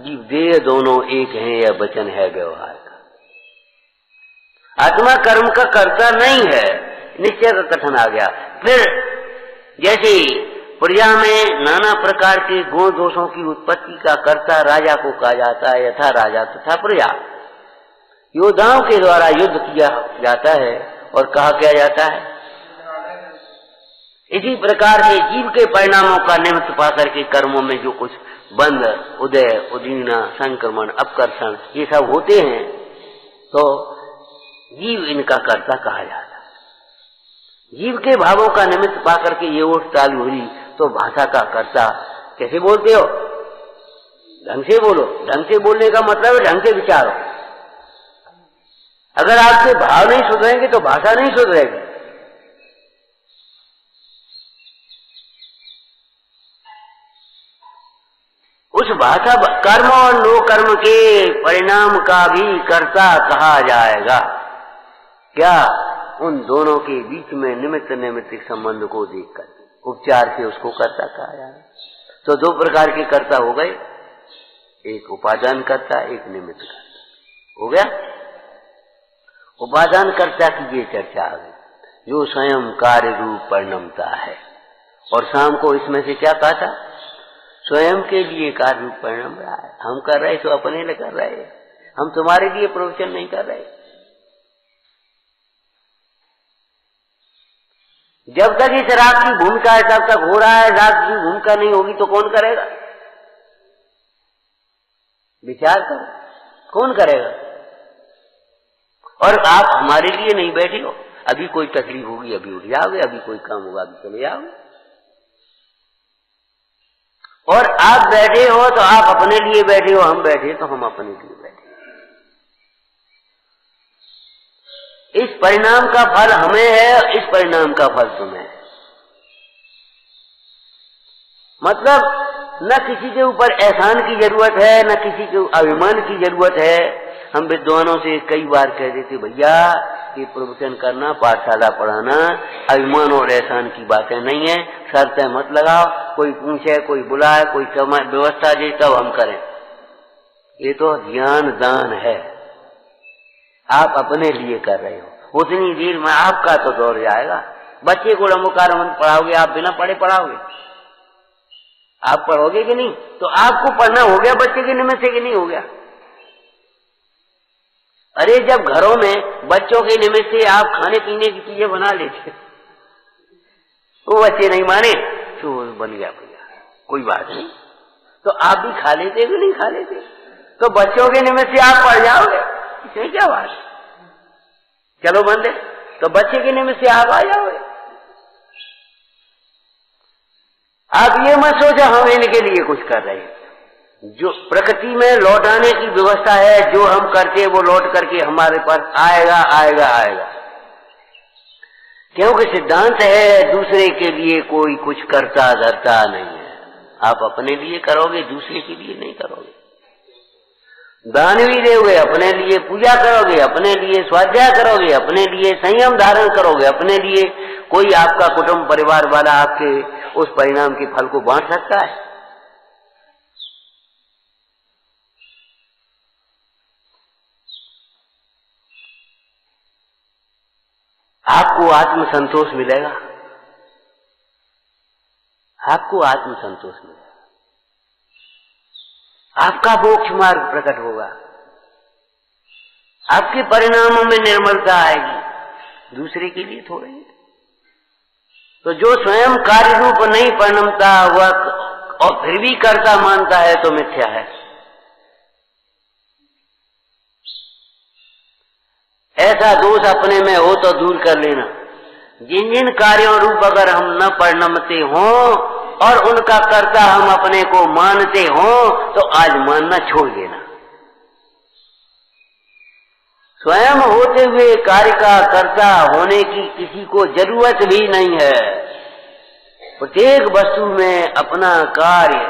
जीव देह दोनों एक हैं, यह वचन है व्यवहार का। आत्मा कर्म का कर्ता नहीं है, निश्चय का कथन आ गया। फिर जैसे प्रजा में नाना प्रकार के गुण दोषों की उत्पत्ति का कर्ता राजा को कहा जाता है, यथा राजा तथा प्रजा। योद्धाओं के द्वारा युद्ध किया जाता है और कहा क्या जाता है। इसी प्रकार से जीव के परिणामों का निमित्त पाकर के कर्मों में जो कुछ बंध, उदय, उदीना, संक्रमण, अपकर्षण ये सब होते हैं, तो जीव इनका कर्ता कहा जाता है। जीव के भावों का निमित्त पाकर के ये ओट ताल हुई तो भाषा का कर्ता कैसे बोलते हो? ढंग से बोलो। ढंग से बोलने का मतलब है ढंग से विचारो। अगर आपके भाव नहीं सुधरेंगे तो भाषा नहीं सुधरेगी। उस भाषा कर्म और नो कर्म के परिणाम का भी कर्ता कहा जाएगा। क्या? उन दोनों के बीच में निमित्त नैमित्तिक संबंध को देखकर उपचार से उसको कर्ता कहा जाएगा। तो दो प्रकार के कर्ता हो गए, एक उपादान कर्ता, एक निमित्त कर्ता। हो गया? उपादान कर्ता की ये चर्चा आ गई, जो स्वयं कार्य रूप परिणमता है। और शाम को इसमें से क्या कहा था? स्वयं के लिए कार्य रूप परिणम रहा है। हम कर रहे तो अपने लिए कर रहे हैं, हम तुम्हारे लिए प्रवचन नहीं कर रहे। जब तक इस राग की भूमिका है तब तक हो रहा है, राग की भूमिका नहीं होगी तो कौन करेगा? विचार करो, कौन करेगा? और आप हमारे लिए नहीं बैठे हो। अभी कोई तकलीफ होगी अभी उठ जाओगे, अभी कोई काम होगा अभी चले जाओगे। और आप बैठे हो तो आप अपने लिए बैठे हो, हम बैठे तो हम अपने लिए बैठे। इस परिणाम का फल हमें है, इस परिणाम का फल तुम्हें है। मतलब न किसी के ऊपर एहसान की जरूरत है, न किसी के अभिमान की जरूरत है। हम विद्वानों से कई बार कह देते, भैया ये प्रवचन करना, पाठशाला पढ़ाना अभिमान और एहसान की बातें नहीं है, शर्तें मत लगाओ। कोई पूछे, कोई बुलाए, कोई समय व्यवस्था दे तब हम करें। ये तो ज्ञान दान है, आप अपने लिए कर रहे हो। उतनी देर में आपका तो दौड़ जाएगा। बच्चे को लंबोकार मंत्र पढ़ाओगे, आप बिना पढ़े पढ़ाओगे? आप पढ़ोगे कि नहीं? तो आपको पढ़ना हो गया बच्चे के निमित्त से कि नहीं हो गया? अरे जब घरों में बच्चों के निमित्त से आप खाने पीने की चीजें बना लेते, वो बच्चे नहीं माने तो बन गया भैया, कोई बात नहीं। तो आप भी खा लेते कि नहीं खा लेते? तो बच्चों के निमित्त से आप पढ़ जाओगे, इसमें क्या बात? चलो बंदे, तो बच्चे के निमित्त से आप आ जाओगे। आप ये मत सोचो हम इनके लिए कुछ कर रहे हैं। जो प्रकृति में लौटाने की व्यवस्था है, जो हम करते हैं वो लौट करके हमारे पास आएगा आएगा आएगा। क्योंकि सिद्धांत है दूसरे के लिए कोई कुछ करता धरता नहीं है। आप अपने लिए करोगे, दूसरे के लिए नहीं करोगे। दान भी दोगे, अपने लिए पूजा करोगे, अपने लिए स्वाध्याय करोगे, अपने लिए संयम धारण करोगे, अपने लिए। कोई आपका कुटुंब परिवार वाला आपके उस परिणाम के फल को बांट सकता है? आपको आत्मसंतोष मिलेगा, आपको आत्मसंतोष मिलेगा, आपका मोक्ष मार्ग प्रकट होगा, आपके परिणामों में निर्मलता आएगी, दूसरे के लिए थोड़े। तो जो स्वयं कार्य रूप नहीं परिणमता हुआ और फिर भी कर्ता मानता है तो मिथ्या है। ऐसा दोष अपने में हो तो दूर कर लेना। जिन जिन कार्यों रूप अगर हम न परिणमते हों और उनका कर्ता हम अपने को मानते हों तो आज मानना छोड़ देना। स्वयं होते हुए कार्य का कर्ता होने की किसी को जरूरत भी नहीं है। प्रत्येक वस्तु में अपना कार्य,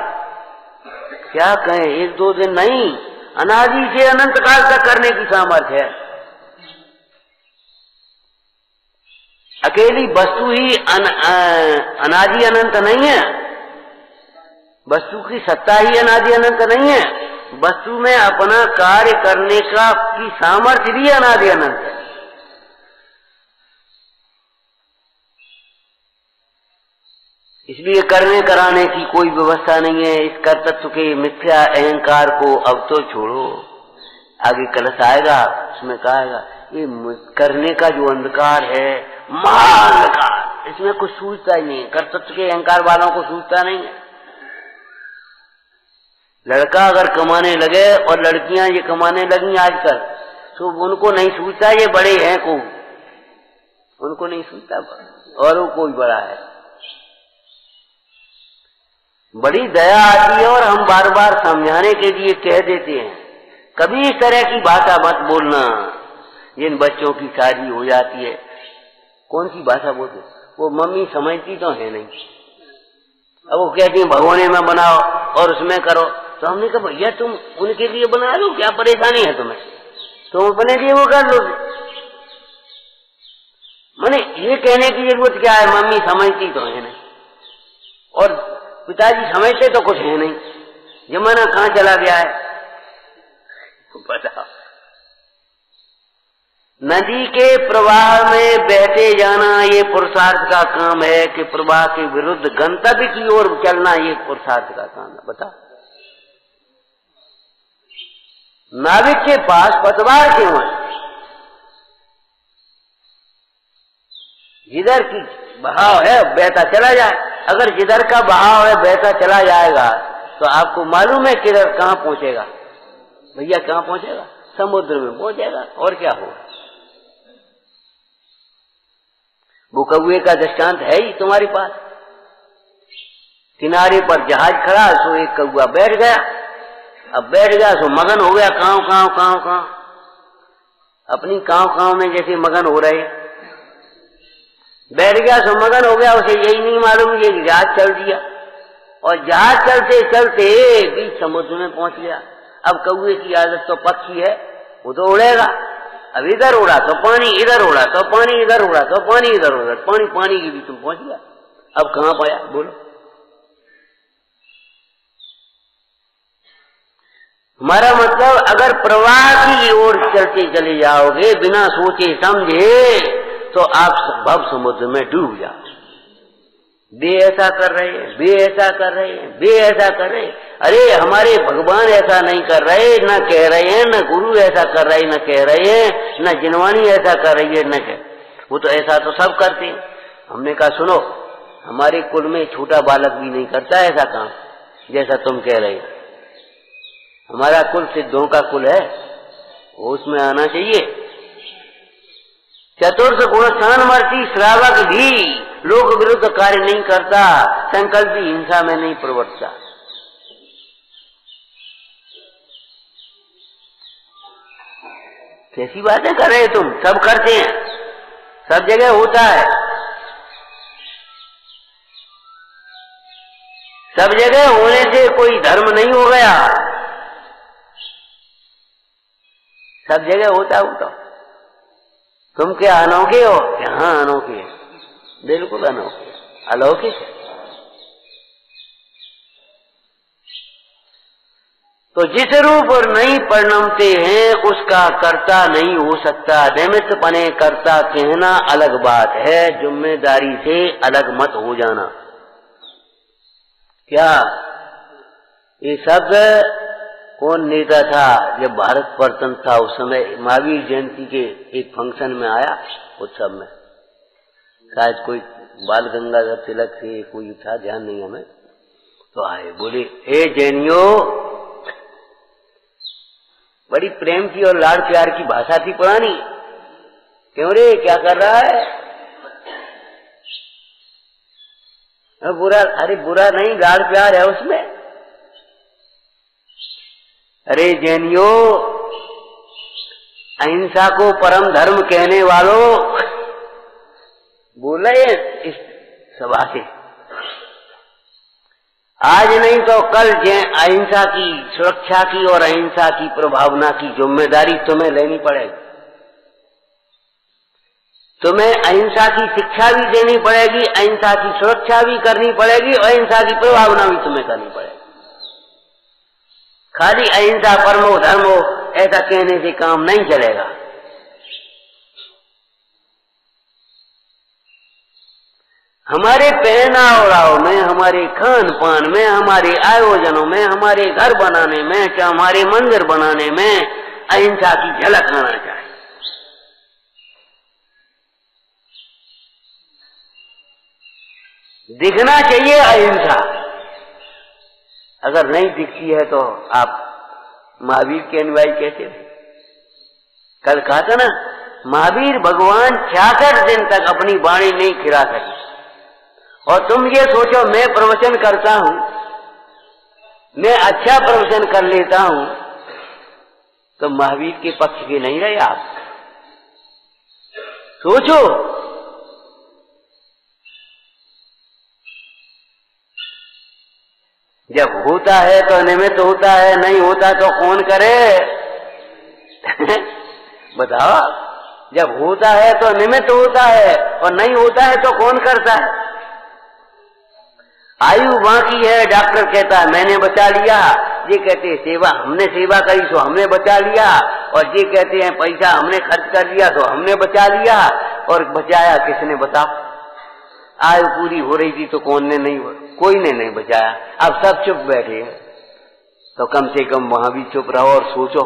क्या कहें, एक दो दिन नहीं, अनादि से अनंत काल तक करने की सामर्थ्य है। अकेली वस्तु ही अनादि अनंत नहीं है, वस्तु की सत्ता ही अनादि अनंत नहीं है, वस्तु में अपना कार्य करने का की सामर्थ्य भी अनादि अनंत है। इसलिए करने कराने की कोई व्यवस्था नहीं है। इस कर्तृत्व के मिथ्या अहंकार को अब तो छोड़ो। आगे कलश आएगा, उसमें कहेगा ये करने का जो अंधकार है, महाअंधकार, इसमें कुछ सूझता ही नहीं है। कर्तृत्व के अहंकार वालों को सूझता नहीं है। लड़का अगर कमाने लगे और लड़कियां ये कमाने लगी आजकल, तो उनको नहीं सूझता ये बड़े हैं को, उनको नहीं सूझता और वो कोई बड़ा है। बड़ी दया आती है और हम बार बार समझाने के लिए कह देते हैं, कभी इस तरह की भाषा मत बोलना। जिन बच्चों की शादी हो जाती है, कौन सी भाषा बोलते, वो मम्मी समझती तो है नहीं। अब वो कहती है भगोने में बनाओ और उसमें करो। तो हमने कहा भैया तुम उनके लिए बना लो, क्या परेशानी है तुम्हें, तुम अपने लिए वो कर लो। मैंने ये कहने की जरूरत क्या है, मम्मी समझती तो है नहीं और पिताजी समझते तो कुछ है नहीं। जमाना कहाँ चला गया है बताओ। नदी के प्रवाह में बहते जाना ये पुरुषार्थ का काम है कि प्रवाह के विरुद्ध गंतव्य की ओर चलना ये पुरुषार्थ का काम है। बता, नाविक के पास पतवार क्यों है? जिधर की बहाव है बहता चला जाए। अगर जिधर का बहाव है बहता चला जाएगा तो आपको मालूम है किधर कहाँ पहुंचेगा भैया, कहाँ पहुंचेगा? समुद्र में पहुंचेगा। और क्या होगा? वो कौए का दृष्टांत है ही तुम्हारे पास। किनारे पर जहाज खड़ा, सो एक कौआ बैठ गया। अब बैठ गया सो मगन हो गया, कांव कांव कांव कांव, अपनी कांव कांव में जैसे मगन हो रहे। बैठ गया सो मगन हो गया, उसे यही नहीं मालूम ये जहाज चल दिया और जहाज चलते चलते बीच समुद्र में पहुंच गया। अब कौए की आदत तो पक्षी है, वो तो उड़ेगा। अब इधर उड़ा तो पानी, इधर उड़ा तो पानी, इधर उड़ा तो पानी, इधर उड़ा पानी, पानी के बीच में पहुंच गया। अब कहां पाया बोलो? हमारा मतलब अगर प्रवाह की ओर चलते चले जाओगे बिना सोचे समझे तो आप भव समुद्र में डूब जाओ। वे ऐसा कर रहे हैं, वे ऐसा कर रहे हैं, वे ऐसा कर रहे हैं। अरे हमारे भगवान ऐसा नहीं कर रहे, न कह रहे हैं, न गुरु ऐसा कर रहे, न कह रहे हैं, न जिनवानी ऐसा कर रही है, न कह, वो तो ऐसा तो सब करते हैं। हमने कहा सुनो, हमारे कुल में छोटा बालक भी नहीं करता ऐसा काम जैसा तुम कह रहे हो। हमारा कुल सिद्धों का कुल है, वो उसमें आना चाहिए। चतुर्थ गुणस्थानमर्ती श्रावक भी लोक विरुद्ध कार्य नहीं करता, संकल्प भी हिंसा में नहीं प्रवर्तता। कैसी बातें कर रहे तुम? सब करते हैं, सब जगह होता है। सब जगह होने से कोई धर्म नहीं हो गया, सब जगह होता होता। तुम क्या अनोखे हो? हाँ अनोखे, बिल्कुल अनोखे, अलौकिक है। तो जिस रूप और नहीं परिणमते हैं उसका कर्ता नहीं हो सकता। निमित्त पने कर्ता कहना अलग बात है, जिम्मेदारी से अलग मत हो जाना। क्या ये शब्द कौन नेता था जब भारत स्वतंत्र था? उस समय महावीर जयंती के एक फंक्शन में आया, उत्सव में, शायद कोई बाल गंगाधर तिलक से कोई था, ध्यान नहीं हमें। तो आए, बोले हे जैनियों, बड़ी प्रेम की और लाड़ प्यार की भाषा थी पुरानी। क्यों रे, क्या कर रहा है? बुरा, अरे बुरा नहीं, लाड़ प्यार है उसमें। अरे जैनियों, अहिंसा को परम धर्म कहने वालों, बोले इस सभा से, आज नहीं तो कल अहिंसा की सुरक्षा की और अहिंसा की प्रभावना की जिम्मेदारी तुम्हें लेनी पड़ेगी। तुम्हें अहिंसा की शिक्षा भी देनी पड़ेगी, अहिंसा की सुरक्षा भी करनी पड़ेगी और अहिंसा की प्रभावना भी तुम्हें करनी पड़ेगी। खाली अहिंसा परमो धर्मो ऐसा कहने से काम नहीं चलेगा। हमारे पहना ओढ़ाव में, हमारे खान पान में, हमारे आयोजनों में, हमारे घर बनाने में, चाहे हमारे मंदिर बनाने में अहिंसा की झलक आना चाहिए। दिखना चाहिए अहिंसा। अगर नहीं दिखती है तो आप महावीर के अनुयायी कैसे? कल कहा था ना, महावीर भगवान 66 दिन तक अपनी वाणी नहीं खिला सके। और तुम ये सोचो मैं प्रवचन करता हूं, मैं अच्छा प्रवचन कर लेता हूं, तो महावीर के पक्ष के नहीं रहे आप। सोचो, जब होता है तो निमित्त होता है, नहीं होता तो कौन करे? बताओ, जब होता है तो निमित्त होता है और नहीं होता है तो कौन करता है? आयु बाकी है, डॉक्टर कहता है मैंने बचा लिया, ये कहते हैं सेवा, हमने सेवा करी तो हमने बचा लिया, और ये कहते हैं पैसा हमने खर्च कर दिया तो हमने बचा लिया। और बचाया किसने बताओ? आयु पूरी हो रही थी तो कौन ने नहीं, कोई ने नहीं बचाया। अब सब चुप बैठे हैं, तो कम से कम वहां भी चुप रहो और सोचो,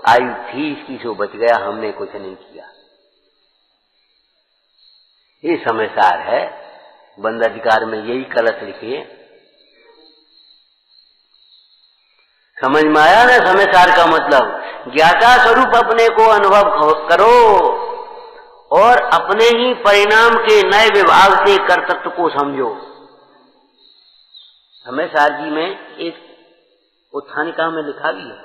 आयु थी इसकी सो बच गया, हमने कुछ नहीं किया। ये समझदार है। बंद अधिकार में यही कलश लिखिए। समझ में आया ना समझदार का मतलब? ज्ञाता स्वरूप अपने को अनुभव करो और अपने ही परिणाम के नए विभाग से कर्तृत्व को समझो। समझदार जी में एक उत्थानिका में लिखा भी है,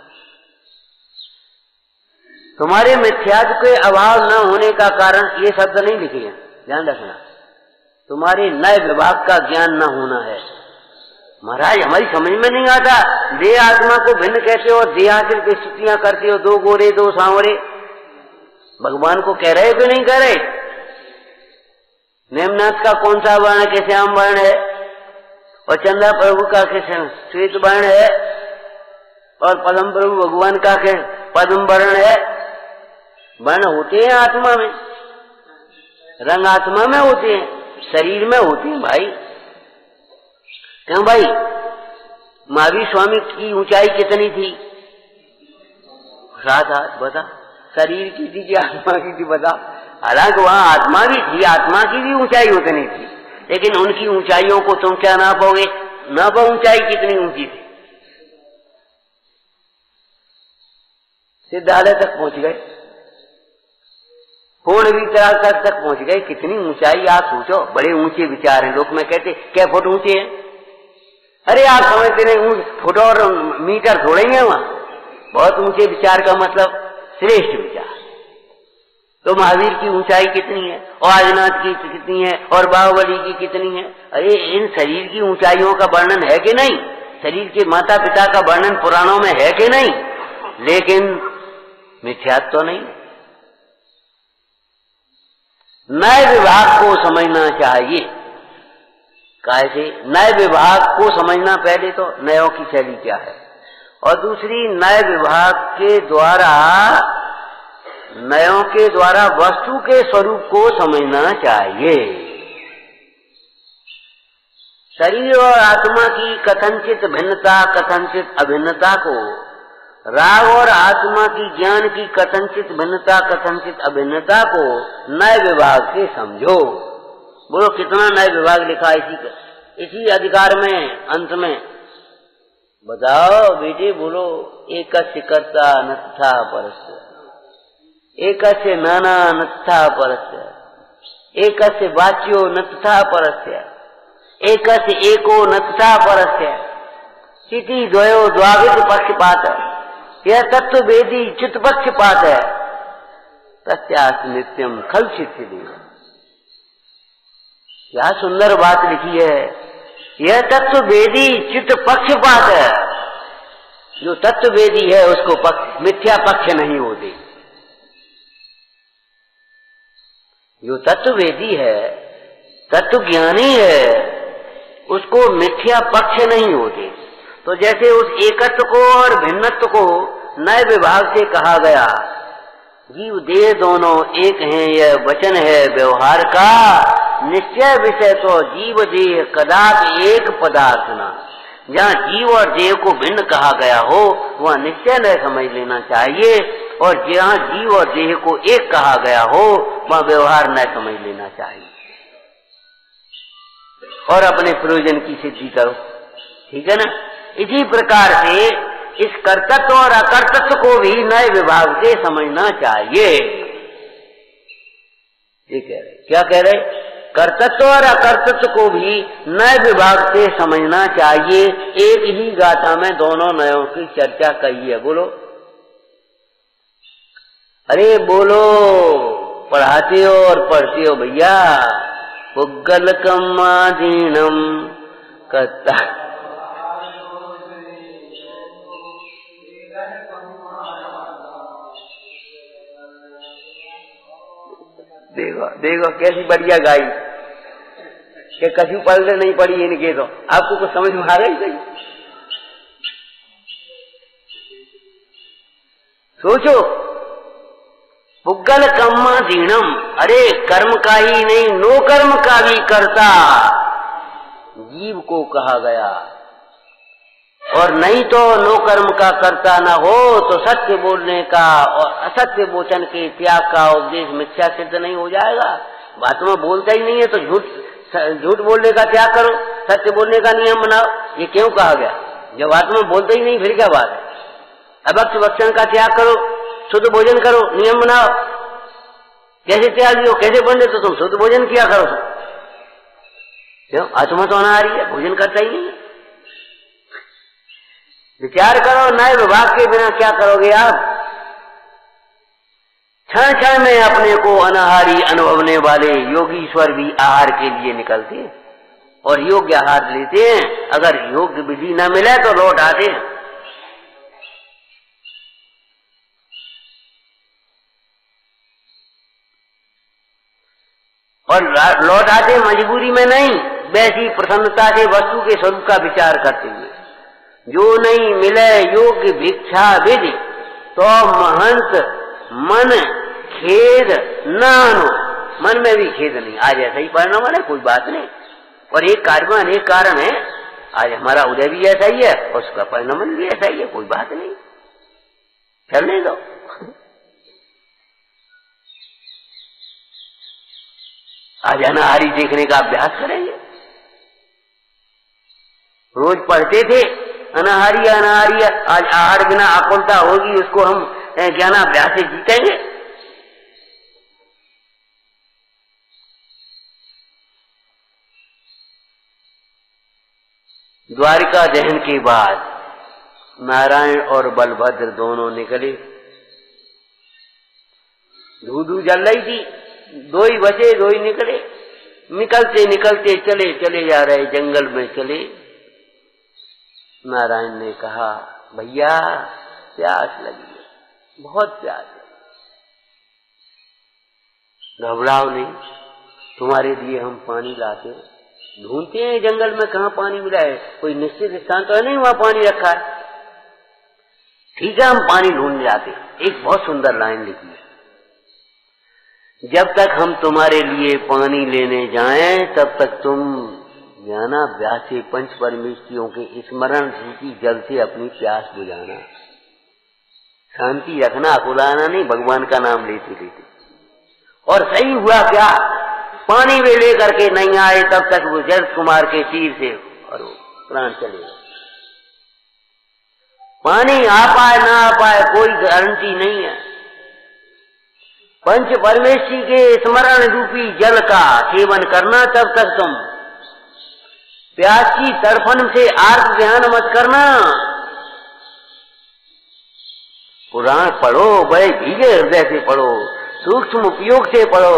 तुम्हारे मिथ्यात्व के अभाव न होने का कारण, ये शब्द नहीं लिखे हैं, ध्यान रखना, तुम्हारे नए विभाग का ज्ञान न होना है। महाराज हमारी समझ में नहीं आता, देह आत्मा को भिन्न कहते हो, देहातिर की स्तुतियां करते हो, दो गोरे दो सांवरे, भगवान को कह रहे कि नहीं कह रहे? नेमनाथ का कौन सा वर्ण के श्याम वर्ण है, और चंदा प्रभु का के श्वेत वर्ण है, और पद्म प्रभु भगवान का के पद्म वर्ण है। वर्ण होते हैं आत्मा में, रंग आत्मा में होते हैं, शरीर में होते हैं भाई। क्यों भाई? महावीर स्वामी की ऊंचाई कितनी थी? 7 हाथ। बता, शरीर की थी कि आत्मा की थी? बता। हालांकि वहां आत्मा भी थी, आत्मा की भी ऊंचाई उतनी थी, लेकिन उनकी ऊंचाइयों को तुम क्या नापोगे? नापो ऊंचाई कितनी ऊंची थी। सिद्धालय तक पहुंच गए, पूर्ण विचार तक पहुंच गए। कितनी ऊंचाई आप सोचो, बड़े ऊंचे विचार हैं। लोग में कहते क्या फुट ऊंचे हैं? अरे आप समझते नहीं, फुट और मीटर थोड़े ही है वहां। बहुत ऊंचे विचार का मतलब श्रेष्ठ विचार। तो महावीर की ऊंचाई कितनी है, और आदिनाथ की कितनी है, और बाहुबली की कितनी है। अरे इन शरीर की ऊंचाइयों का वर्णन है कि नहीं, शरीर के माता पिता का वर्णन पुराणों में है कि नहीं, लेकिन मिथ्यात्व तो नहीं। नए विभाग को समझना चाहिए। कैसे? नए विभाग को समझना, पहले तो नयों की शैली क्या है, और दूसरी नए विभाग के द्वारा, नयों के द्वारा वस्तु के स्वरूप को समझना चाहिए। शरीर और आत्मा की कथनचित भिन्नता, कथनचित अभिन्नता को, राग और आत्मा की ज्ञान की कथनचित भिन्नता, कथनचित अभिन्नता को नए विभाग से समझो। बोलो कितना नए विभाग लिखा इसी अधिकार में, अंत में बताओ बेटे, बोलो। एकस्य कर्ता नत्था परस्य, एकस्य नाना नत्था परस्य, एकस्य वाच्यो नत्था परस्य, एकस्य एको नत्था परस्य, इति द्वयो द्वाविध पक्षपात, यह तत्व वेदी चित्त पक्षपात है। तस्यास्ति नित्यम खल सिद्धि। क्या सुंदर बात लिखी है। यह तत्व वेदी चित्त पक्षपात है। जो तत्व वेदी है उसको मिथ्या पक्ष नहीं होते। जो तत्व वेदी है, तत्व ज्ञानी है, उसको मिथ्या पक्ष नहीं होते। तो जैसे उस एकत्व को और भिन्नत्व को नए विभाग से कहा गया, जीव देह दोनों एक हैं, यह वचन है व्यवहार का। निश्चय विषय तो जीव देह कदापि एक पदार्थ न। जहाँ जीव और देह को भिन्न कहा गया हो वह निश्चय न समझ लेना चाहिए, और जहाँ जीव और देह को एक कहा गया हो वह व्यवहार न समझ लेना चाहिए, और अपने प्रयोजन की सिद्धि करो। ठीक है ना। इसी प्रकार से इस कर्तृत्व और अकर्तृत्व को भी नए विभाग से समझना चाहिए। ये कह रहे, क्या कह रहे? कर्तृत्व और अकर्तृत्व को भी नए विभाग से समझना चाहिए। एक ही गाथा में दोनों नयों की चर्चा कही है। बोलो, अरे बोलो, पढ़ाते हो और पढ़ते हो भैया। पुग्गलकम आदीनम कर्ता, देखो देखो कैसी बढ़िया गाई कि कछु पढ़ नहीं पड़ी इनके। तो आपको कुछ समझ में आ रही सही? सोचो, पुग्गल कर्मा दीनम, अरे कर्म का ही नहीं नो कर्म का भी करता जीव को कहा गया। और नहीं तो नो कर्म का करता न हो तो सत्य बोलने का और असत्य वचन के त्याग का उपदेश मिथ्या सिद्ध नहीं हो जाएगा। बात में बोलता ही नहीं है तो झूठ बोलने का त्याग करो, सत्य बोलने का नियम बनाओ। ये क्यों कहा गया? जब आत्मा बोलता ही नहीं फिर क्या बात है? अभक्त वचन का त्याग करो, शुद्ध भोजन करो, नियम बनाओ। कैसे त्याग दियो, कैसे बन दे? तो तुम शुद्ध भोजन किया करो। क्यों? आत्मा तो अनाहारी है, भोजन करता ही नहीं है। विचार करो, नए विभाग के बिना क्या करोगे आप? क्षण क्षण में अपने को अनाहारी अनुभवने वाले योगीश्वर भी आहार के लिए निकलते हैं और योग्य आहार लेते हैं। अगर योग्य विधि न मिले तो लौट आते हैं। और लौट आते मजबूरी में नहीं, वैसी प्रसन्नता से वस्तु के स्वरूप का विचार करते हुए। जो नहीं मिले योग्य भिक्षा विधि तो महंत मन खेद नानो, मन में भी खेद नहीं। आज ऐसा ही परिणाम है, कोई बात नहीं। और एक कार्य में अनेक कारण है। आज हमारा उदय भी ऐसा ही है और उसका परिणाम भी ऐसा ही है, कोई बात नहीं, चलने दो। आज अनाहारी देखने का अभ्यास करेंगे। रोज पढ़ते थे अनाहारी अनाहारी, आज आहार बिना आकुलता होगी, उसको हम ज्ञानाभ्यास से जीतेंगे। द्वारिका दहन के बाद नारायण और बलभद्र दोनों निकले। धू जल रही थी, 2 ही बचे, 2 ही निकले। निकलते निकलते चले चले जा रहे, जंगल में चले। नारायण ने कहा, भैया प्यास लगी है, बहुत प्यास है, घबराओ नहीं, तुम्हारे लिए हम पानी लाते। ढूंढते हैं जंगल में कहाँ पानी मिला है, कोई निश्चित स्थान तो है नहीं वहां पानी रखा है। ठीक है, हम पानी ढूंढ जाते। एक बहुत सुंदर लाइन लिखी है, जब तक हम तुम्हारे लिए पानी लेने जाएं तब तक तुम जाना व्यास से 5 परमेश्वरियों के स्मरण रूपी जल से अपनी प्यास बुझाना, शांति रखना, अकुलाना नहीं, भगवान का नाम लेते लेते। और सही हुआ क्या, पानी वे लेकर के नहीं आए तब तक वो जल कुमार के तीर से और प्राण चले गए। पानी आ पाए ना आ पाए कोई गारंटी नहीं है। 5 परमेश्वरी के स्मरण रूपी जल का सेवन करना, तब तक तुम प्यास की तड़फन से आर्त ध्यान मत करना। पुराण पढ़ो, बड़े भीगे हृदय से पढ़ो, सूक्ष्म उपयोग से पढ़ो,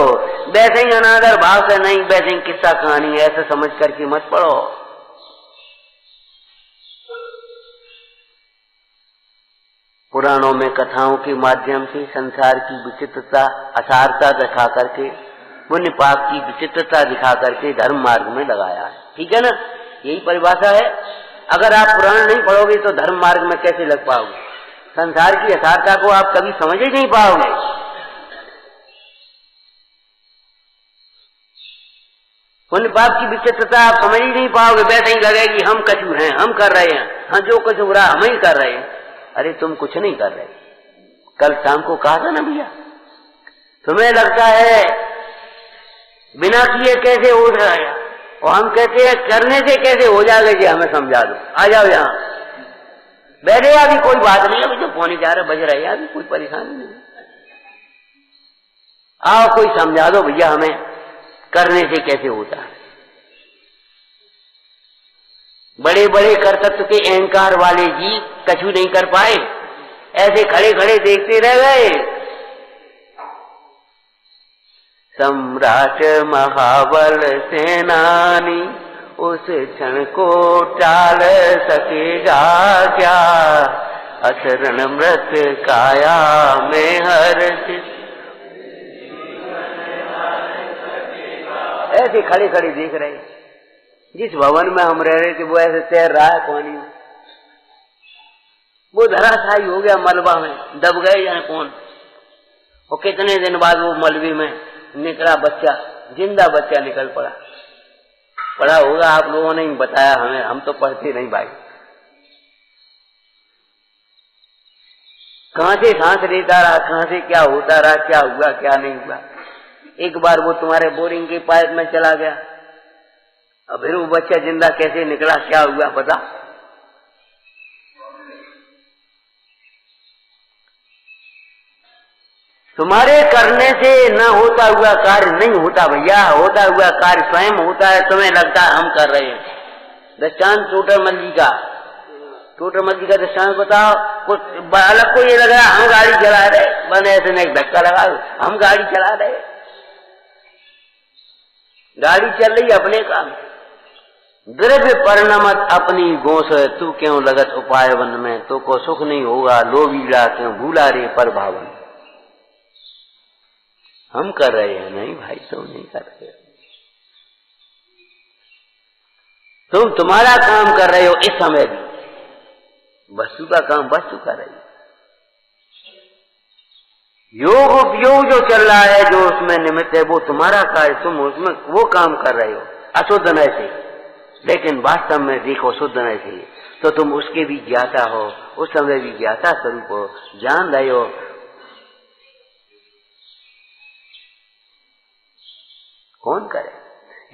वैसे ही अनादर भाव से नहीं, वैसे ही किस्सा कहानी ऐसा समझ करके मत पढ़ो। पुराणों में कथाओं के माध्यम से संसार की विचित्रता, असारता दिखा करके, पुण्य पाप की विचित्रता दिखा करके धर्म मार्ग में लगाया है। ठीक है ना, यही परिभाषा है। अगर आप पुराण नहीं पढ़ोगे तो धर्म मार्ग में कैसे लग पाओगे? संसार की असारता को आप कभी समझ ही नहीं पाओगे। पुण्य पाप की विचित्रता आप समझ ही नहीं पाओगे। वैसे ही लगेगी हम कछु हैं, हम कर रहे हैं, हाँ जो कुछ हो रहा हम ही कर रहे हैं। अरे तुम कुछ नहीं कर रहे। कल शाम को कहा था ना भैया, तुम्हें लगता है बिना किए कैसे हो जाएगा, और हम कहते हैं करने से कैसे हो जाएगा, जी हमें समझा दो। आ जाओ यहाँ बैठे, अभी कोई बात नहीं, अभी तो 11:45 बज रहे हैं, अभी कोई परेशानी नहीं। आओ कोई समझा दो भैया हमें करने से कैसे होता है। बड़े बड़े कर्तृत्व के अहंकार वाले जी कछु नहीं कर पाए, ऐसे खड़े खड़े देखते रह गए। सम्राट महाबल सेनानी उस क्षण को टाल सकेगा क्या, असरण मृत काया में हर्ष। ऐसे खड़े खड़े देख रहे, जिस भवन में हम रह रहे थे वो ऐसे तैर रहा है पानी में, वो धराशायी हो गया, मलबा में दब गए या कौन। और कितने दिन बाद वो मलबे में निकला बच्चा, जिंदा बच्चा निकल पड़ा होगा। आप लोगों ने ही बताया हमें, हम तो पढ़ते नहीं भाई। कहां से सांस लेता रहा, कहां से क्या होता रहा, क्या हुआ क्या नहीं हुआ। एक बार वो तुम्हारे बोरिंग के पाइप में चला गया, अब फिर वो बच्चा जिंदा कैसे निकला, क्या हुआ पता। तुम्हारे करने से न होता हुआ कार्य नहीं होता भैया, होता हुआ कार्य स्वयं होता है। तुम्हें लगता है हम कर रहे हैं। दृष्टांत टोटरमल जी का दृष्टांत बताओ। कुछ बालक को ये लग रहा हम गाड़ी चला रहे, बने ऐसे नहीं धक्का लगा, हम गाड़ी चला रहे, गाड़ी चल रही अपने काम। द्रव्य परिणमत अपनी गोस, तू क्यों लगत उपाय वन में, तो को सुख नहीं होगा लोभीला क्यों भूला रे पर भावन। हम कर रहे हैं नहीं भाई, तुम नहीं कर रहे। तुम तुम्हारा काम कर रहे हो इस समय भी, वस्तु का काम वस्तु कर रही है। योग उपयोग जो चल रहा है, जो उसमें निमित्त है, वो तुम्हारा कार्य, तुम उसमें वो काम कर रहे हो अशुद्ध नय से। लेकिन वास्तव में देखो शुद्ध नय से, तो तुम उसके भी ज्ञाता हो, उस समय भी ज्ञाता स्वरूप हो, जान रहे हो। कौन करे?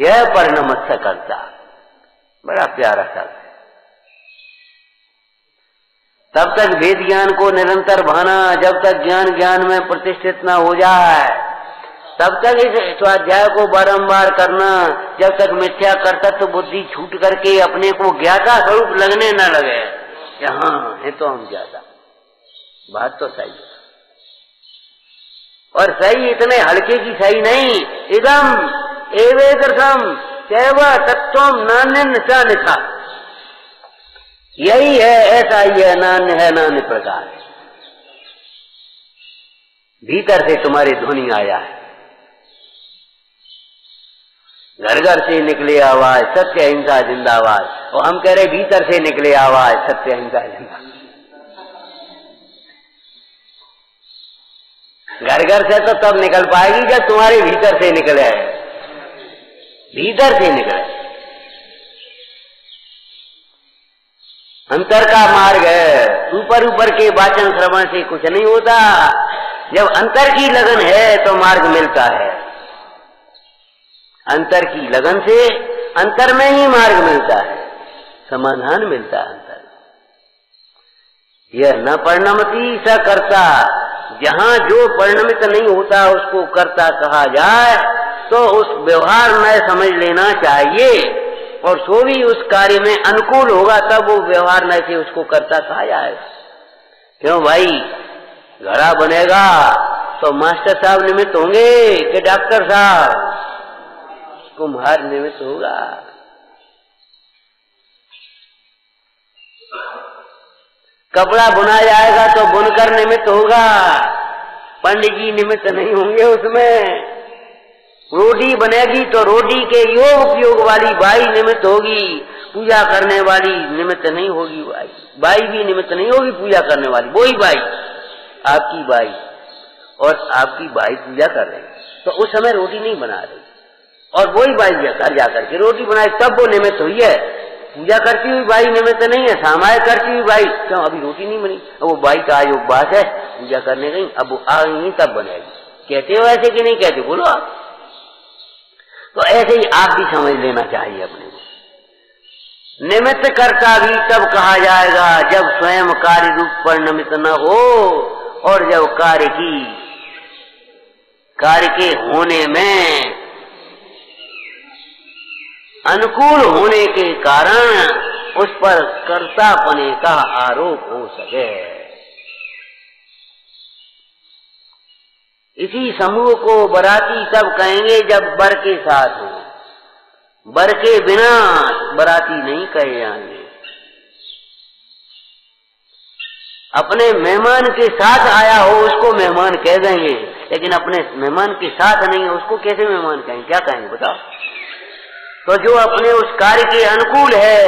यह परिणमत सकलता, बड़ा प्यारा शब्द है। तब तक वेद ज्ञान को निरंतर भाना, जब तक ज्ञान में प्रतिष्ठित न हो जाए, तब तक इस स्वाध्याय को बारंबार करना, जब तक मिथ्या कर्तृत्व बुद्धि छूट करके अपने को ज्ञाता स्वरूप लगने न लगे। हाँ है तो हम ज्ञाता, बात तो सही है। और सही इतने हल्के की सही नहीं, इदम एवेदर्थम चैव तत्वम नान्यन च निथा, यही है, ऐसा ही है, नान्य है, नान्य प्रकार है। भीतर से तुम्हारी ध्वनि आया है, घर घर से निकले आवाज सत्य अहिंसा जिंदाबाद, और हम कह रहे भीतर से निकले आवाज सत्य अहिंसा जिंदाबाद। घर घर से तो तब निकल पाएगी जब तुम्हारे भीतर से निकले, भीतर से निकले। अंतर का मार्ग है, ऊपर ऊपर के वाचन श्रवण से कुछ नहीं होता। जब अंतर की लगन है तो मार्ग मिलता है, अंतर की लगन से अंतर में ही मार्ग मिलता है, समाधान मिलता है अंतर। यह न परिणमति स कर्ता, जहां जो परिणमित नहीं होता उसको कर्ता कहा जाए तो उस व्यवहार में समझ लेना चाहिए, और सो भी उस कार्य में अनुकूल होगा तब वो व्यवहार में से उसको कर्ता कहा जाएगा। क्यों भाई, घड़ा बनेगा तो मास्टर साहब निमित्त होंगे कि डॉक्टर साहब? कुम्हार निमित्त होगा। कपड़ा बुना जाएगा तो बुनकर निमित्त होगा, पंडित जी निमित्त नहीं होंगे उसमें। रोटी बनेगी तो रोटी के योग उपयोग वाली बाई निमित्त होगी, पूजा करने वाली निमित्त नहीं होगी। बाई भी निमित्त नहीं होगी पूजा करने वाली, वही बाई आपकी बाई, और आपकी बाई पूजा कर रही तो उस समय रोटी नहीं बना रही, और वही बाई घर जाकर के रोटी बनाई तब वो निमित्त हुई है। पूजा करती हुई बाई निमित्त नहीं है, सामाय करती हुई बाई, क्यों अभी रोटी नहीं बनी, वो बाई का आज उपवास है, पूजा करने गई, अब वो आ गई तब बनेगी। कहते हो ऐसे कि नहीं कहते, बोलो आप। तो ऐसे ही आप भी समझ लेना चाहिए अपने को। निमित्त कर्ता भी तब कहा जाएगा जब स्वयं कार्य रूप परिणमित न हो, और जब कार्य के होने में अनुकूल होने के कारण उस पर कर्तापने का आरोप हो सके। इसी समूह को बराती तब कहेंगे जब बर के साथ हो, बर के बिना बराती नहीं कहे जाएंगे। अपने मेहमान के साथ आया हो उसको मेहमान कह देंगे, लेकिन अपने मेहमान के साथ नहीं है उसको कैसे मेहमान कहेंगे, क्या कहेंगे बताओ? तो जो अपने उस कार्य के अनुकूल है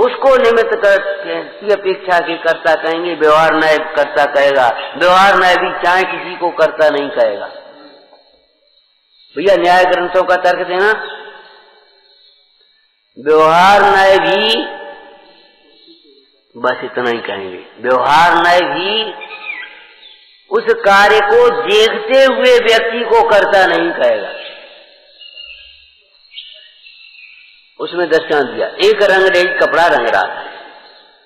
उसको निमित्त की अपेक्षा की कर्ता कहेंगे, व्यवहार न्याय कर्ता कहेगा। व्यवहार न्याय भी चाहे किसी को कर्ता नहीं कहेगा। भैया न्याय ग्रंथों का तर्क देना, व्यवहार न्याय भी बस इतना ही कहेंगे। व्यवहार न्याय भी उस कार्य को देखते हुए व्यक्ति को कर्ता नहीं कहेगा। उसमें दृष्टांत दिया, एक रंगरेज कपड़ा रंग रहा था,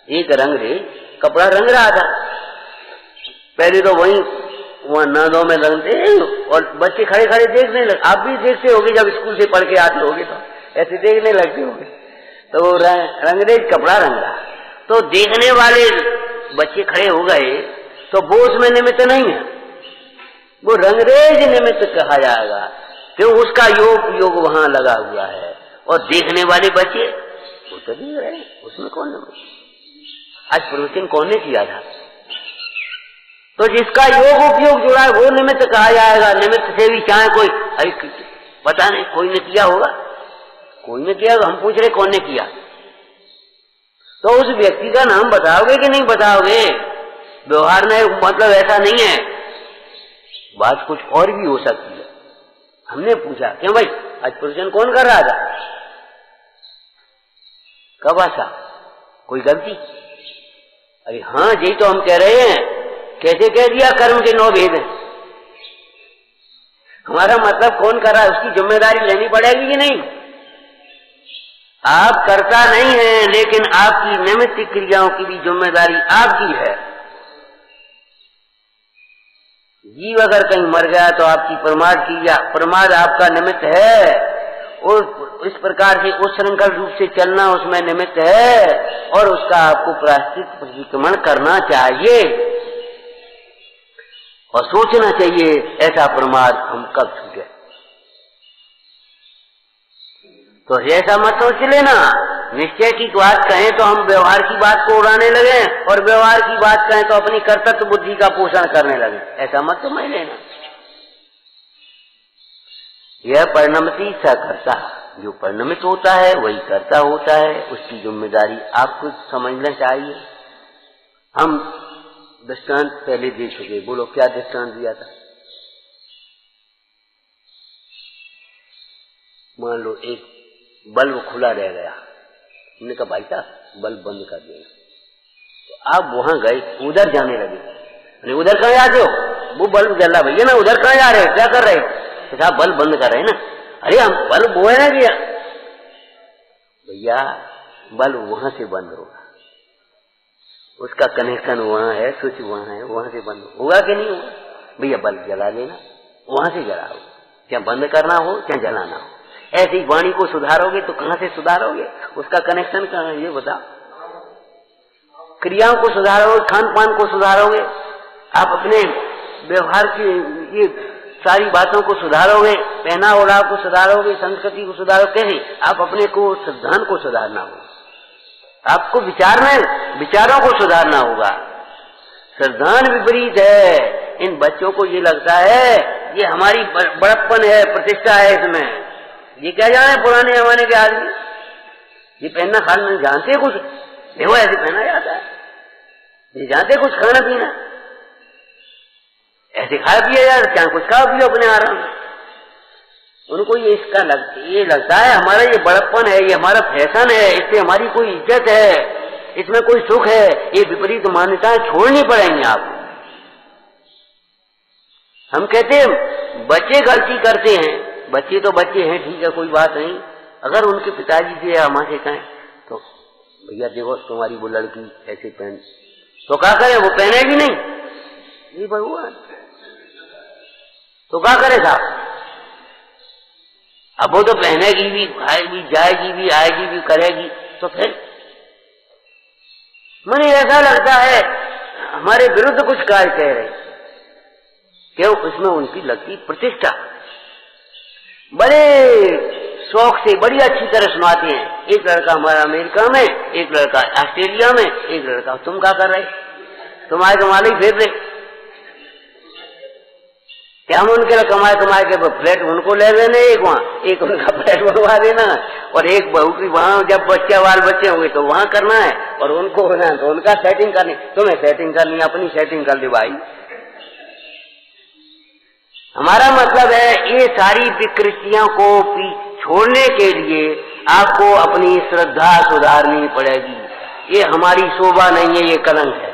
एक रंगरेज कपड़ा रंग रहा था। पहले तो वहां नादों में रंगते और बच्चे खड़े खड़े देखने लगे। आप भी देखते होगे जब स्कूल से पढ़ के आते होगे तो ऐसे देखने लगते होगे। तो वो रंगरेज कपड़ा रंग रहा, तो देखने वाले बच्चे खड़े हो गए, तो वो उसमें निमित्त नहीं है, वो रंगरेज निमित्त कहा जाएगा, क्यों उसका योग वहां लगा हुआ है। और देखने वाले बच्चे वो तो देख रहे, उसमें कौन निमित्त? आज प्रवचन कौन ने किया था? तो जिसका योग उपयोग जुड़ा है वो निमित्त कहा जाएगा। निमित्त से भी चाहे कोई, अरे पता नहीं कोई ने किया होगा, कोई ने किया, हम पूछ रहे कौन ने किया, तो उस व्यक्ति का नाम बताओगे कि नहीं बताओगे? व्यवहार में मतलब ऐसा नहीं है, बात कुछ और भी हो सकती है। हमने पूछा क्यों भाई आज प्रवचन कौन कर रहा था, कब आशा, कोई गलती? अरे हाँ यही तो हम कह रहे हैं, कैसे कह दिया कर्म के 9 भेद हैं। हमारा मतलब कौन कर रहा है उसकी जिम्मेदारी लेनी पड़ेगी कि नहीं? आप करता नहीं है, लेकिन आपकी निमित्त क्रियाओं की भी जिम्मेदारी आपकी है। जीव अगर कहीं मर गया तो आपकी प्रमाद आपका निमित्त है, और इस प्रकार से उस श्रृंखल रूप से चलना उसमें निमित्त है, और उसका आपको प्रायश्चित प्रतिक्रमण करना चाहिए। और सोचना चाहिए ऐसा प्रमाद हम कब छूटे। तो ऐसा मत सोच लेना, निश्चय की बात कहें तो हम व्यवहार की बात को उड़ाने लगे और व्यवहार की बात कहें तो अपनी कर्तव्य बुद्धि का पोषण करने लगे, ऐसा मत समझ लेना। यह परिणमति सकर्ता, जो परिणमित होता है वही कर्ता होता है, उसकी जिम्मेदारी आपको समझना चाहिए। हम दृष्टांत पहले दे चुके, बोलो क्या दृष्टांत दिया था? मान लो एक बल्ब खुला रह गया, हमने कहा भाई साहब बल्ब बंद कर देना, तो आप वहां गए, उधर जाने लगे, अरे उधर कहाँ जाते हो, वो बल्ब जल रहा भैया ना, उधर कहाँ जा रहे हो, क्या कर रहे हो? तो साहब बल्ब बंद कर रहे हैं ना। अरे हम बल्ब वो है ना किया, भैया बल्ब वहां से बंद होगा, उसका कनेक्शन वहां है, स्विच वहां है, वहां से बंद होगा कि नहीं होगा? भैया बल्ब जला देना, वहां से जलाओ, क्या बंद करना हो क्या जलाना हो। ऐसी वाणी को सुधारोगे तो कहां से सुधारोगे, उसका कनेक्शन कहां है ये बताओ। क्रियाओं को सुधारोगे, खान पान को सुधारोगे, आप अपने व्यवहार की ये सारी बातों को सुधारोगे, पहना ओढ़ाव को सुधारोगे, संस्कृति को सुधारोगे, कैसे? आप अपने को सिद्धांत को सुधारना होगा, आपको विचारों को सुधारना होगा। सिद्धांत विपरीत है। इन बच्चों को ये लगता है ये हमारी बड़प्पन है, प्रतिष्ठा है इसमें, ये क्या जाने पुराने जमाने के आदमी, ये पहनना खाना नहीं जानते कुछ, देखो ऐसे पहना जाता है, ये जानते कुछ खाना पीना, ऐसे खा पिया जाता, क्या कुछ खा पियो अपने आराम से। उनको ये ये लगता है हमारा ये बड़प्पन है, ये हमारा फैशन है, इससे हमारी कोई इज्जत है, इसमें कोई सुख है। ये विपरीत मान्यताएं छोड़नी पड़ेंगी आपको। हम कहते हैं बच्चे गलती करते हैं, बच्चे तो बच्चे हैं, ठीक है कोई बात नहीं, अगर उनके पिताजी से या माँ से कहें तो भैया देखो तुम्हारी वो लड़की ऐसे पहन, तो क्या करे, वो पहनेगी नहीं, ये भगवान, तो क्या करे साहब? अब वो तो पहनेगी भी, खाएगी, जाएगी भी, आएगी भी, करेगी, तो फिर मुझे ऐसा लगता है हमारे विरुद्ध कुछ कार्य कह रहे, क्यों? उसमें उनकी लगती प्रतिष्ठा, बड़े शौक से बड़ी अच्छी तरह सुनाते हैं। एक लड़का हमारा अमेरिका में, एक लड़का ऑस्ट्रेलिया में, एक लड़का तुम क्या कर रहे, तुम्हारे कमाल ही फेर रहे, क्या हम उनके लिए कमाए के फ्लैट उनको ले लेने, एक उनका फ्लैट बनवा देना, और एक बहू की वहां जब बाल बच्चे होंगे तो वहां करना है, और उनको होना तो उनका सेटिंग करनी, तुम्हें सेटिंग करनी, अपनी सेटिंग कर दे भाई। हमारा मतलब है ये सारी विकृतियों को छोड़ने के लिए आपको अपनी श्रद्धा सुधारनी पड़ेगी। ये हमारी शोभा नहीं है, ये कलंक है।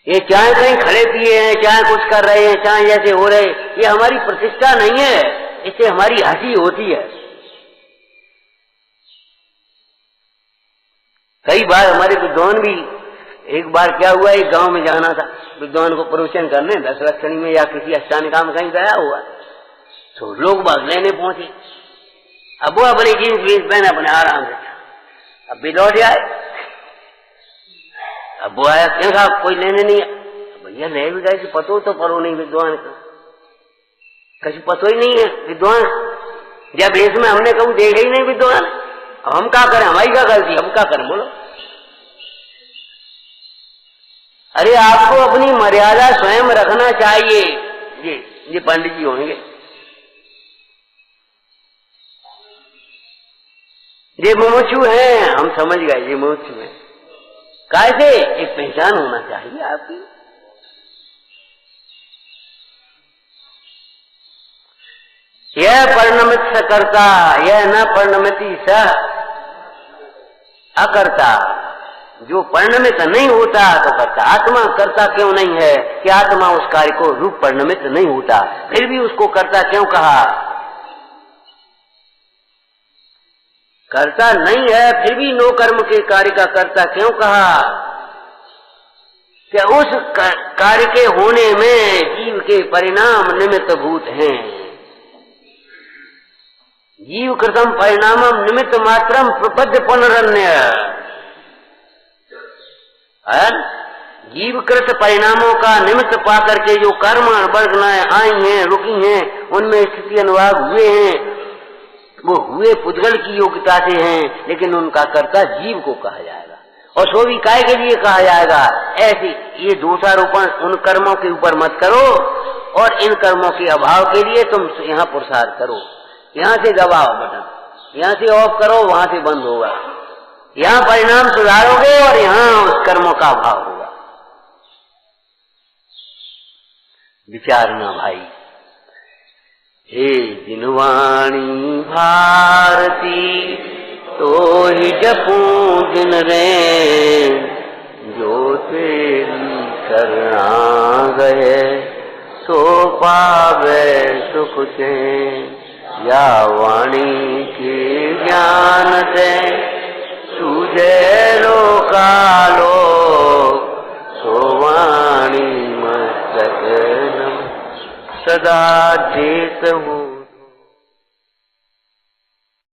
ये चाहे कहीं खड़े पिए हैं, चाहे कुछ कर रहे हैं, चाहे जैसे हो रहे, ये हमारी प्रतिष्ठा नहीं है, इससे हमारी हंसी होती है। कई बार हमारे विद्वान भी, एक बार क्या हुआ, एक गांव में जाना था विद्वान को प्रवचन करने, 10 लक्षणी में या किसी अष्टानिका में कहीं गया हुआ, तो लोग बाग लेने पहुंचे। अब वो अपनी जीन्स वीन्स पहने अपने आराम से, अब भी लौट आए। अब वो आया, क्यों साहब कोई लेने नहीं है? भैया ले भी गए, पतो तो परो नहीं विद्वान का, कहीं पतो ही नहीं है विद्वान, जब देश में हमने कभी देखा ही नहीं विद्वान, अब हम क्या करें, हमारी क्या गलती, हम क्या करें बोलो? अरे आपको अपनी मर्यादा स्वयं रखना चाहिए। ये पंडित जी होंगे, ये मुमुक्षु हैं, हम समझ गए ये मुमुक्षु हैं, कैसे? एक पहचान होना चाहिए आपकी। यह परिणमित स करता, यह न परिणमिति स अकर्ता। जो परिणमित नहीं होता तो करता। आत्मा करता क्यों नहीं है कि आत्मा उस कार्य को रूप परिणमित नहीं होता, फिर भी उसको करता क्यों कहा? करता नहीं है फिर भी नो कर्म के कार्य का करता क्यों कहा? कि उस कार्य के होने में जीव के परिणाम निमित्त भूत हैं। जीव कृतम परिणामम निमित्त मात्रम प्रपद्य पुनरन्य। है? जीवकृत परिणामों का निमित्त पा करके जो कर्म वर्गनाएं आई हैं, रुकी हैं, उनमें स्थिति अनुभाग हुए हैं, वो हुए पुद्गल की योग्यता से हैं, लेकिन उनका कर्ता जीव को कहा जाएगा और सो भी काय के लिए कहा जाएगा। ऐसी ये दोषारोपण उन कर्मों के ऊपर मत करो और इन कर्मों के अभाव के लिए तुम यहाँ पुरुषार्थ करो। यहाँ से दबाओ बटन, यहाँ से ऑफ करो, वहां से बंद होगा। यहाँ परिणाम सुधारोगे और यहाँ उस कर्मों का अभाव होगा। विचारना भाई। हे जिनवाणी भारती तो ही जपूं दिन रे, जो तेरी शरणा गए तो पावे सुख से। या वाणी के ज्ञान से तुझे लोकालो, सो वाणी मस्तक सदा देत हूँ।